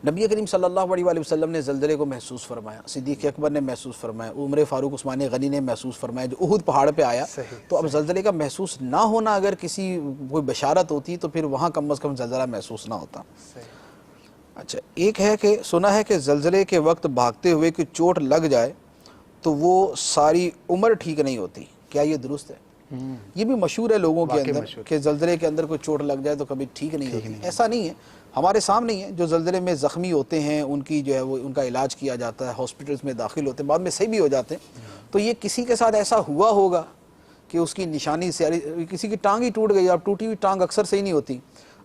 نبی کریم صلی اللہ علیہ وآلہ وسلم نے زلزلے کو محسوس فرمایا، صدیق اکبر نے محسوس فرمایا، عمر فاروق عثمان غنی نے محسوس فرمایا جو احد پہاڑ پہ آیا۔ صحیح، تو اب زلزلے کا محسوس نہ ہونا اگر کسی کوئی بشارت ہوتی تو پھر وہاں کم از کم زلزلہ محسوس نہ ہوتا۔ صحیح، اچھا، ایک ہے کہ سنا ہے کہ زلزلے کے وقت بھاگتے ہوئے کہ چوٹ لگ جائے تو وہ ساری عمر ٹھیک نہیں ہوتی، کیا یہ درست ہے؟ یہ بھی مشہور ہے لوگوں کے اندر کہ زلزلے کے اندر کوئی چوٹ لگ جائے تو کبھی ٹھیک نہیں ہوتی، ایسا نہیں ہے، ہمارے سامنے ہی ہے جو زلزلے میں زخمی ہوتے ہیں ان کی جو ہے وہ ان کا علاج کیا جاتا ہے، ہاسپٹلز میں داخل ہوتے ہیں، بعد میں صحیح بھی ہو جاتے ہیں۔ تو یہ کسی کے ساتھ ایسا ہوا ہوگا کہ اس کی نشانی سے کسی کی ٹانگ ہی ٹوٹ گئی، اب ٹوٹی ہوئی ٹانگ اکثر صحیح نہیں ہوتی،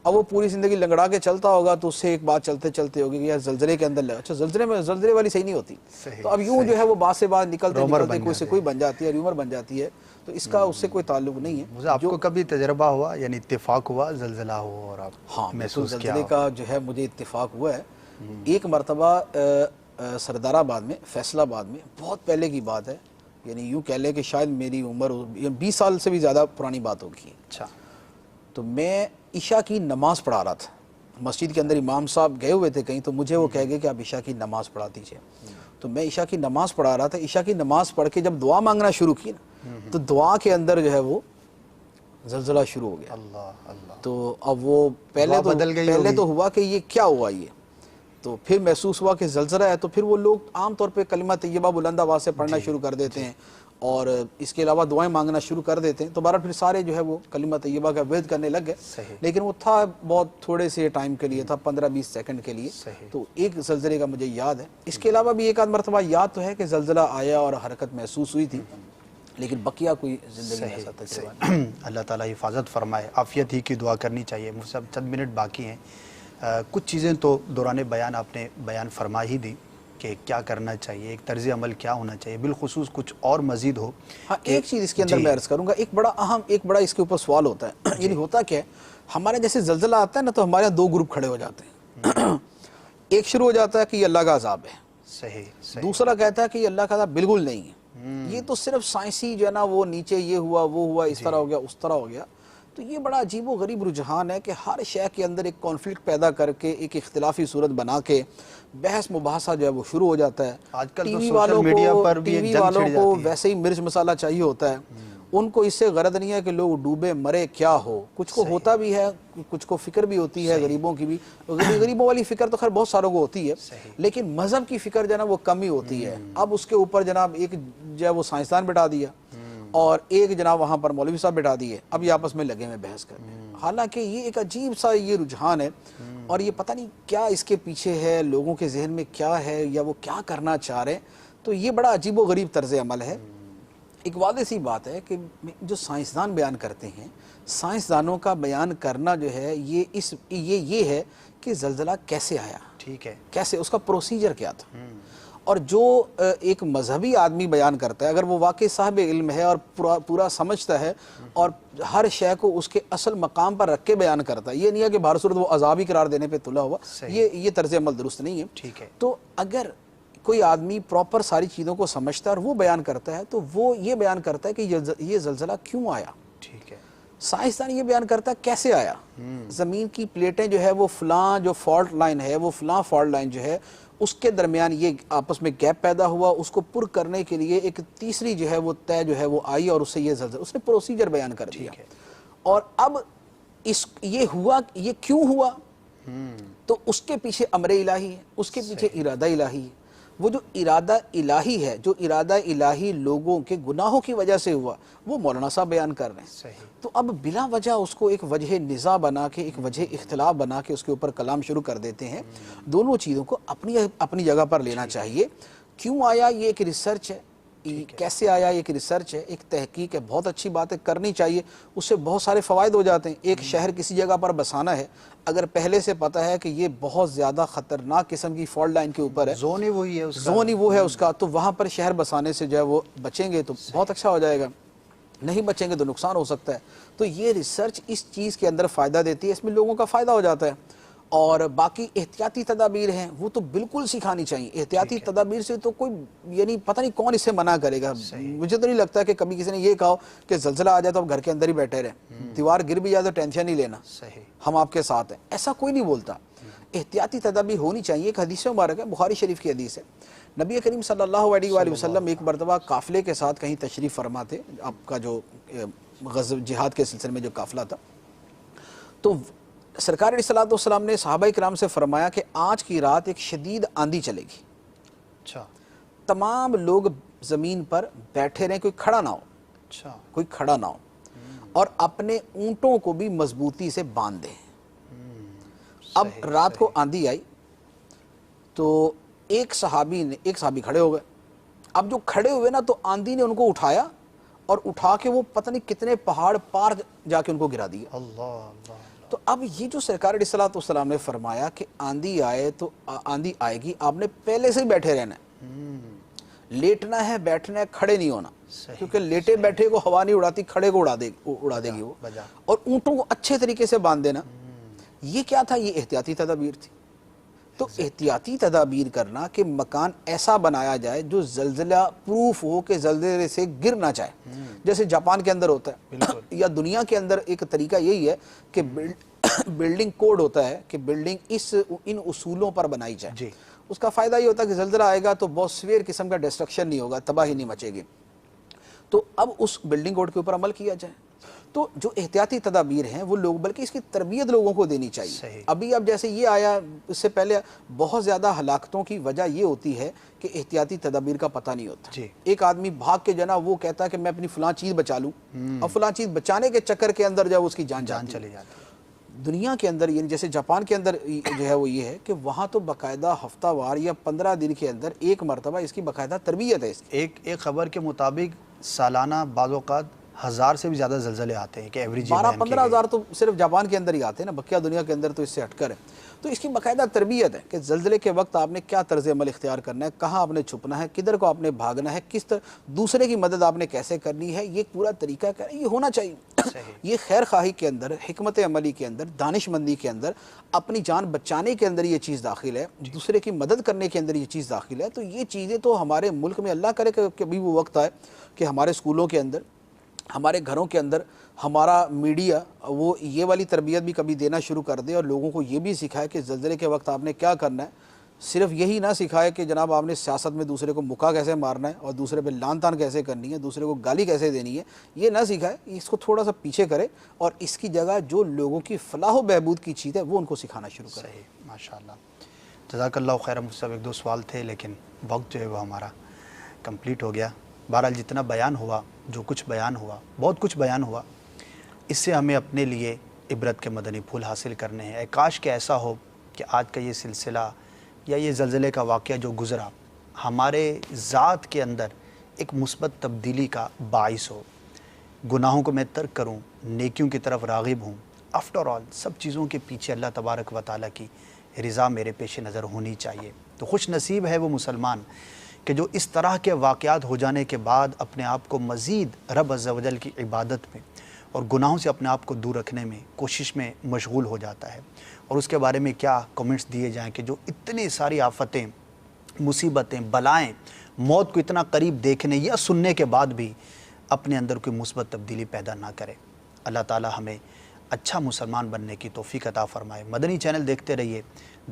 اب وہ پوری زندگی لنگڑا کے چلتا ہوگا تو اس سے ایک بات چلتے چلتے ہوگی کہ یار زلزلے کے اندر اچھا زلزلے والی صحیح نہیں ہوتی، تو اب یوں جو ہے وہ بات سے بات نکلتے نکلتے کوئی سے کوئی بن جاتی ہے، ریومر بن جاتی ہے، تو اس کا اس سے کوئی تعلق نہیں ہے۔ آپ کو کبھی تجربہ ہوا یعنی اتفاق ہوا زلزلہ ہو اور آپ ہاں، محسوس کیا؟ زلزلے کا جو ہے مجھے اتفاق ہوا ہے، ایک مرتبہ سردار آباد میں، فیصل آباد میں، بہت پہلے کی بات ہے، یعنی یوں کہہ لیں کہ شاید میری عمر 20 سال سے بھی زیادہ پرانی بات ہوگی۔ اچھا، تو میں عشاء کی نماز پڑھا رہا تھا، مسجد کے اندر امام صاحب گئے ہوئے تھے کہیں، تو مجھے وہ کہہ گئے کہ آپ عشاء کی نماز پڑھا دیجئے، تو میں عشاء کی نماز پڑھا رہا تھا۔ عشاء کی نماز پڑھ کے جب دعا مانگنا شروع کی نا تو دعا کے اندر جو ہے وہ زلزلہ شروع ہو گیا۔ اللہ اللہ، تو اب وہ پہلے تو ہوا کہ یہ کیا ہوا، یہ تو پھر محسوس ہوا کہ زلزلہ ہے، تو پھر وہ لوگ عام طور پہ کلمہ طیبہ بلند آواز سے پڑھنا شروع کر دیتے ہیں اور اس کے علاوہ دعائیں مانگنا شروع کر دیتے ہیں، تو بہرحال پھر سارے جو ہے وہ کلمہ طیبہ کا ورد کرنے لگ گئے، لیکن وہ تھا بہت تھوڑے سے ٹائم کے لیے تھا، 15-20 سیکنڈ کے لیے۔ تو ایک زلزلے کا مجھے یاد ہے، اس کے علاوہ بھی ایک آدھ مرتبہ یاد تو ہے کہ زلزلہ آیا اور حرکت محسوس ہوئی تھی، لیکن بقیہ کوئی زندگی میں ایسا تجربہ نہیں۔ اللہ تعالیٰ حفاظت فرمائے، عافیت ہی کی دعا کرنی چاہیے۔ مجھ سے اب چند منٹ باقی ہیں، کچھ چیزیں تو دوران بیان آپ نے بیان فرما ہی دی کہ کیا کرنا چاہیے، ایک طرز عمل کیا ہونا چاہیے، بالخصوص کچھ اور مزید ہو۔ ہاں، ایک چیز اس کے اندر میں عرض کروں گا، ایک بڑا اہم، ایک بڑا اس کے اوپر سوال ہوتا ہے، یعنی ہوتا کیا ہے، ہمارے جیسے زلزلہ آتا ہے نا تو ہمارے یہاں دو گروپ کھڑے ہو جاتے ہیں، ایک شروع ہو جاتا ہے کہ یہ اللہ کا عذاب ہے، صحیح، دوسرا کہتا ہے کہ یہ اللہ کا عذاب بالکل نہیں ہے، یہ تو صرف سائنسی جو ہے نا وہ نیچے یہ ہوا وہ ہوا اس طرح ہو گیا اس طرح ہو گیا۔ تو یہ بڑا عجیب و غریب رجحان ہے کہ ہر شے کے اندر ایک کانفلکٹ پیدا کر کے ایک اختلافی صورت بنا کے بحث مباحثہ جو ہے وہ شروع ہو جاتا ہے۔ آج کل ٹی تو وی سوشل والوں میڈیا کو پر بھی ٹی ایک وی جنگ والوں چھڑ کو جاتی ہے۔ ویسے ہی مرچ مسالہ چاہیے ہوتا ہے، ان کو اس سے غرض نہیں ہے کہ لوگ ڈوبے مرے کیا ہو، کچھ کو ہوتا بھی ہے، کچھ کو فکر بھی ہوتی ہے غریبوں کی بھی، غریبوں والی فکر تو خیر بہت ساروں کو ہوتی ہے، لیکن مذہب کی فکر جو ہے نا وہ کم ہی ہوتی ہے۔ اب اس کے اوپر جناب ایک جو ہے وہ سائنسدان بٹھا دیا اور ایک جناب وہاں پر مولوی صاحب بٹھا دیے، اب یہ آپس میں لگے ہوئے بحث کرنے، حالانکہ یہ ایک عجیب سا یہ رجحان ہے اور یہ پتہ نہیں کیا اس کے پیچھے ہے، لوگوں کے ذہن میں کیا ہے یا وہ کیا کرنا چاہ رہے ہیں، تو یہ بڑا عجیب و غریب طرز عمل ہے۔ ایک واضح سی بات ہے کہ جو سائنسدان بیان کرتے ہیں، سائنسدانوں کا بیان کرنا جو ہے یہ ہے کہ زلزلہ کیسے آیا، ٹھیک ہے، کیسے اس کا پروسیجر کیا تھا، اور جو ایک مذہبی آدمی بیان کرتا ہے اگر وہ واقعی صاحب علم ہے اور پورا سمجھتا ہے اور ہر شے کو اس کے اصل مقام پر رکھ کے بیان کرتا ہے، یہ نہیں ہے کہ بہر صورت وہ عذابی قرار دینے پہ تلا ہوا، یہ طرز عمل درست نہیں ہے۔ ٹھیک ہے، تو اگر کوئی آدمی پراپر ساری چیزوں کو سمجھتا ہے اور وہ بیان کرتا ہے تو وہ یہ بیان کرتا ہے کہ یہ زلزلہ کیوں آیا، ٹھیک ہے، سائنسدان یہ بیان کرتا ہے کیسے آیا. زمین کی پلیٹیں جو ہے وہ فلاں جو فالٹ لائن ہے وہ فلاں فالٹ لائن جو ہے اس کے درمیان یہ آپس میں گیپ پیدا ہوا, اس کو پر کرنے کے لیے ایک تیسری جو ہے وہ طے جو ہے وہ آئی اور اس سے یہ زلزلہ, اس نے پروسیجر بیان کر دیا. اور اب یہ ہوا, یہ کیوں ہوا, تو اس کے پیچھے امر الہی ہے, اس کے پیچھے ارادہ الہی ہے. وہ جو ارادہ الہی ہے, جو ارادہ الہی لوگوں کے گناہوں کی وجہ سے ہوا, وہ مولانا صاحب بیان کر رہے ہیں. تو اب بلا وجہ اس کو ایک وجہ نزاع بنا کے, ایک وجہ اختلاف بنا کے اس کے اوپر کلام شروع کر دیتے ہیں. دونوں چیزوں کو اپنی جگہ پر لینا چاہیے. کیوں آیا یہ ایک ریسرچ ہے, کیسے آیا ایک ریسرچ ہے, ایک تحقیق ہے, بہت اچھی بات ہے, کرنی چاہیے. اس سے بہت سارے فوائد ہو جاتے ہیں. ایک شہر کسی جگہ پر بسانا ہے, اگر پہلے سے پتہ ہے کہ یہ بہت زیادہ خطرناک قسم کی فالٹ لائن کے اوپر ہے, زون ہی وہی ہے اس کا, زون ہی وہ ہے اس کا, تو وہاں پر شہر بسانے سے جو ہے وہ بچیں گے تو بہت اچھا ہو جائے گا. نہیں بچیں گے تو نقصان ہو سکتا ہے. تو یہ ریسرچ اس چیز کے اندر فائدہ دیتی ہے, اس میں لوگوں کا فائدہ ہو جاتا ہے. اور باقی احتیاطی تدابیر ہیں وہ تو بالکل سکھانی چاہیے. احتیاطی تدابیر سے تو کوئی یعنی پتہ نہیں کون اسے منع کرے گا. مجھے تو نہیں لگتا کہ کبھی کسی نے یہ کہا کہ زلزلہ آ جائے تو اب گھر کے اندر ہی بیٹھے رہیں, دیوار گر بھی جائے تو ٹینشن نہیں لینا, ہم آپ کے ساتھ ہیں, ایسا کوئی نہیں بولتا. احتیاطی تدابیر ہونی چاہیے. ایک حدیث مبارک ہے, بخاری شریف کی حدیث ہے. نبی کریم صلی اللہ علیہ وآلہ وسلم ایک مرتبہ قافلے کے ساتھ کہیں تشریف فرما تھے, آپ کا جو غزو جہاد کے سلسلے میں جو قافلہ تھا, تو سرکار علیہ الصلوۃ والسلام نے صحابہ کرام سے فرمایا کہ آج کی رات ایک شدید آندھی چلے گی. اچھا, تمام لوگ زمین پر بیٹھے رہیں, کوئی کھڑا نہ ہو, اچھا, کوئی کھڑا نہ ہو, اور اپنے اونٹوں کو بھی مضبوطی سے باندھ دیں. اب رات کو آندھی آئی تو ایک صحابی کھڑے ہو گئے. اب جو کھڑے ہوئے نا تو آندھی نے ان کو اٹھایا اور اٹھا کے وہ پتہ نہیں کتنے پہاڑ پار جا کے ان کو گرا دیا. اللہ اللہ. تو اب یہ جو سرکار علیہ الصلوۃ والسلام نے فرمایا کہ آندھی آئے تو آندھی آئے گی, آپ نے پہلے سے ہی بیٹھے رہنا ہے, لیٹنا ہے, بیٹھنا ہے, کھڑے نہیں ہونا, کیونکہ لیٹے بیٹھے کو ہوا نہیں اڑاتی, کھڑے کو اڑا دے گی وہ. اور اونٹوں کو اچھے طریقے سے باندھ دینا. یہ کیا تھا, یہ احتیاطی تدابیر تھی. تو احتیاطی تدابیر کرنا کہ مکان ایسا بنایا جائے جو زلزلہ پروف ہو, کہ زلزلے سے گر نہ جائے, جیسے جاپان کے اندر ہوتا ہے, یا دنیا کے اندر ایک طریقہ یہی ہے کہ بلڈنگ کوڈ ہوتا ہے کہ بلڈنگ ان اصولوں پر بنائی جائے. اس کا فائدہ یہ ہوتا ہے کہ زلزلہ آئے گا تو بہت سویر قسم کا ڈسٹرکشن نہیں ہوگا, تباہی نہیں مچے گی. تو اب اس بلڈنگ کوڈ کے اوپر عمل کیا جائے. تو جو احتیاطی تدابیر ہیں وہ لوگ, بلکہ اس کی تربیت لوگوں کو دینی چاہیے. ابھی اب جیسے یہ آیا, اس سے پہلے بہت زیادہ ہلاکتوں کی وجہ یہ ہوتی ہے کہ احتیاطی تدابیر کا پتہ نہیں ہوتا. ایک آدمی بھاگ کے جناب وہ کہتا ہے کہ میں اپنی فلاں چیز بچا لوں, اور فلاں چیز بچانے کے چکر کے اندر جب اس کی جان چلی جاتی ہے. دنیا کے اندر یعنی جیسے جاپان کے اندر جو ہے وہ یہ ہے کہ وہاں تو باقاعدہ ہفتہ وار یا 15 دن کے اندر ایک مرتبہ اس کی باقاعدہ تربیت ہے. ایک خبر کے مطابق سالانہ بعض اوقات 1000 سے بھی زیادہ زلزلے آتے ہیں کہ ایوریج 12-15 ہزار تو صرف جاپان کے اندر ہی آتے ہیں نا, بقیہ دنیا کے اندر تو اس سے ہٹ کر ہے. تو اس کی باقاعدہ تربیت ہے کہ زلزلے کے وقت آپ نے کیا طرز عمل اختیار کرنا ہے, کہاں آپ نے چھپنا ہے, کدھر کو آپ نے بھاگنا ہے, کس طرح دوسرے کی مدد آپ نے کیسے کرنی ہے. یہ پورا طریقہ یہ ہونا چاہیے. یہ خیر خواہی کے اندر, حکمت عملی کے اندر, دانش مندی کے اندر, اپنی جان بچانے کے اندر یہ چیز داخل ہے, دوسرے کی مدد کرنے کے اندر یہ چیز داخل ہے. تو یہ چیزیں تو ہمارے ملک میں اللہ کرے کہ کبھی وہ وقت آئے کہ ہمارے اسکولوں کے اندر, ہمارے گھروں کے اندر ہمارا میڈیا وہ یہ والی تربیت بھی کبھی دینا شروع کر دے, اور لوگوں کو یہ بھی سکھائے کہ زلزلے کے وقت آپ نے کیا کرنا ہے. صرف یہی نہ سکھائے کہ جناب آپ نے سیاست میں دوسرے کو مکہ کیسے مارنا ہے اور دوسرے پہ لان تان کیسے کرنی ہے, دوسرے کو گالی کیسے دینی ہے, یہ نہ سکھائے. اس کو تھوڑا سا پیچھے کرے اور اس کی جگہ جو لوگوں کی فلاح و بہبود کی چیز ہے وہ ان کو سکھانا شروع کرے. ماشاءاللہ, جزاک اللہ خیر. مجھ سے 1-2 سوال تھے لیکن وقت جو ہے وہ ہمارا کمپلیٹ ہو گیا. بہرحال جتنا بیان ہوا, جو کچھ بیان ہوا, بہت کچھ بیان ہوا, اس سے ہمیں اپنے لیے عبرت کے مدنی پھول حاصل کرنے ہیں. کاش کہ ایسا ہو کہ آج کا یہ سلسلہ یا یہ زلزلے کا واقعہ جو گزرا ہمارے ذات کے اندر ایک مثبت تبدیلی کا باعث ہو. گناہوں کو میں ترک کروں, نیکیوں کی طرف راغب ہوں. آفٹر آل سب چیزوں کے پیچھے اللہ تبارک و تعالیٰ کی رضا میرے پیش نظر ہونی چاہیے. تو خوش نصیب ہے وہ مسلمان کہ جو اس طرح کے واقعات ہو جانے کے بعد اپنے آپ کو مزید رب عز و جل کی عبادت میں اور گناہوں سے اپنے آپ کو دور رکھنے میں کوشش میں مشغول ہو جاتا ہے. اور اس کے بارے میں کیا کمنٹس دیے جائیں کہ جو اتنی ساری آفتیں, مصیبتیں, بلائیں, موت کو اتنا قریب دیکھنے یا سننے کے بعد بھی اپنے اندر کوئی مثبت تبدیلی پیدا نہ کرے. اللہ تعالی ہمیں اچھا مسلمان بننے کی توفیق عطا فرمائے۔ مدنی چینل دیکھتے رہیے،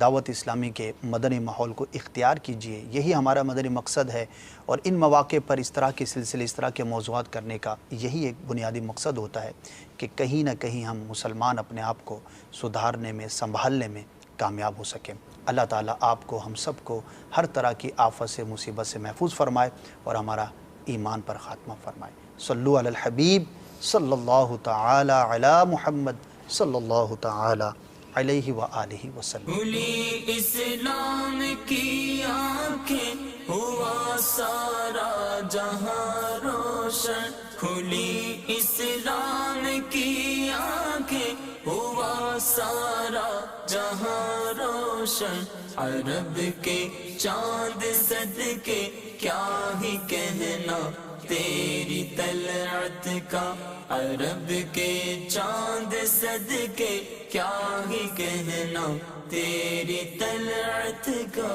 دعوت اسلامی کے مدنی ماحول کو اختیار کیجیے، یہی ہمارا مدنی مقصد ہے، اور ان مواقع پر اس طرح کے سلسلے، اس طرح کے موضوعات کرنے کا یہی ایک بنیادی مقصد ہوتا ہے کہ کہیں نہ کہیں ہم مسلمان اپنے آپ کو سدھارنے میں، سنبھالنے میں کامیاب ہو سکیں۔ اللہ تعالیٰ آپ کو، ہم سب کو ہر طرح کی آفت سے، مصیبت سے محفوظ فرمائے اور ہمارا ایمان پر خاتمہ فرمائے۔ صلو علی الحبیب صلی اللہ تعالی علی محمد صلی اللہ تعالی علیہ وآلہ وسلم۔ کھلی اسلام کی آنکھیں، ہوا سارا جہاں روشن، کھلی اسلام کی آنکھیں، ہوا سارا جہاں روشن، عرب کے چاند صدقے کیا ہی کہنا تیری طلعت کا، عرب کے چاند صدقے کیا ہی کہنا تیری طلعت کا۔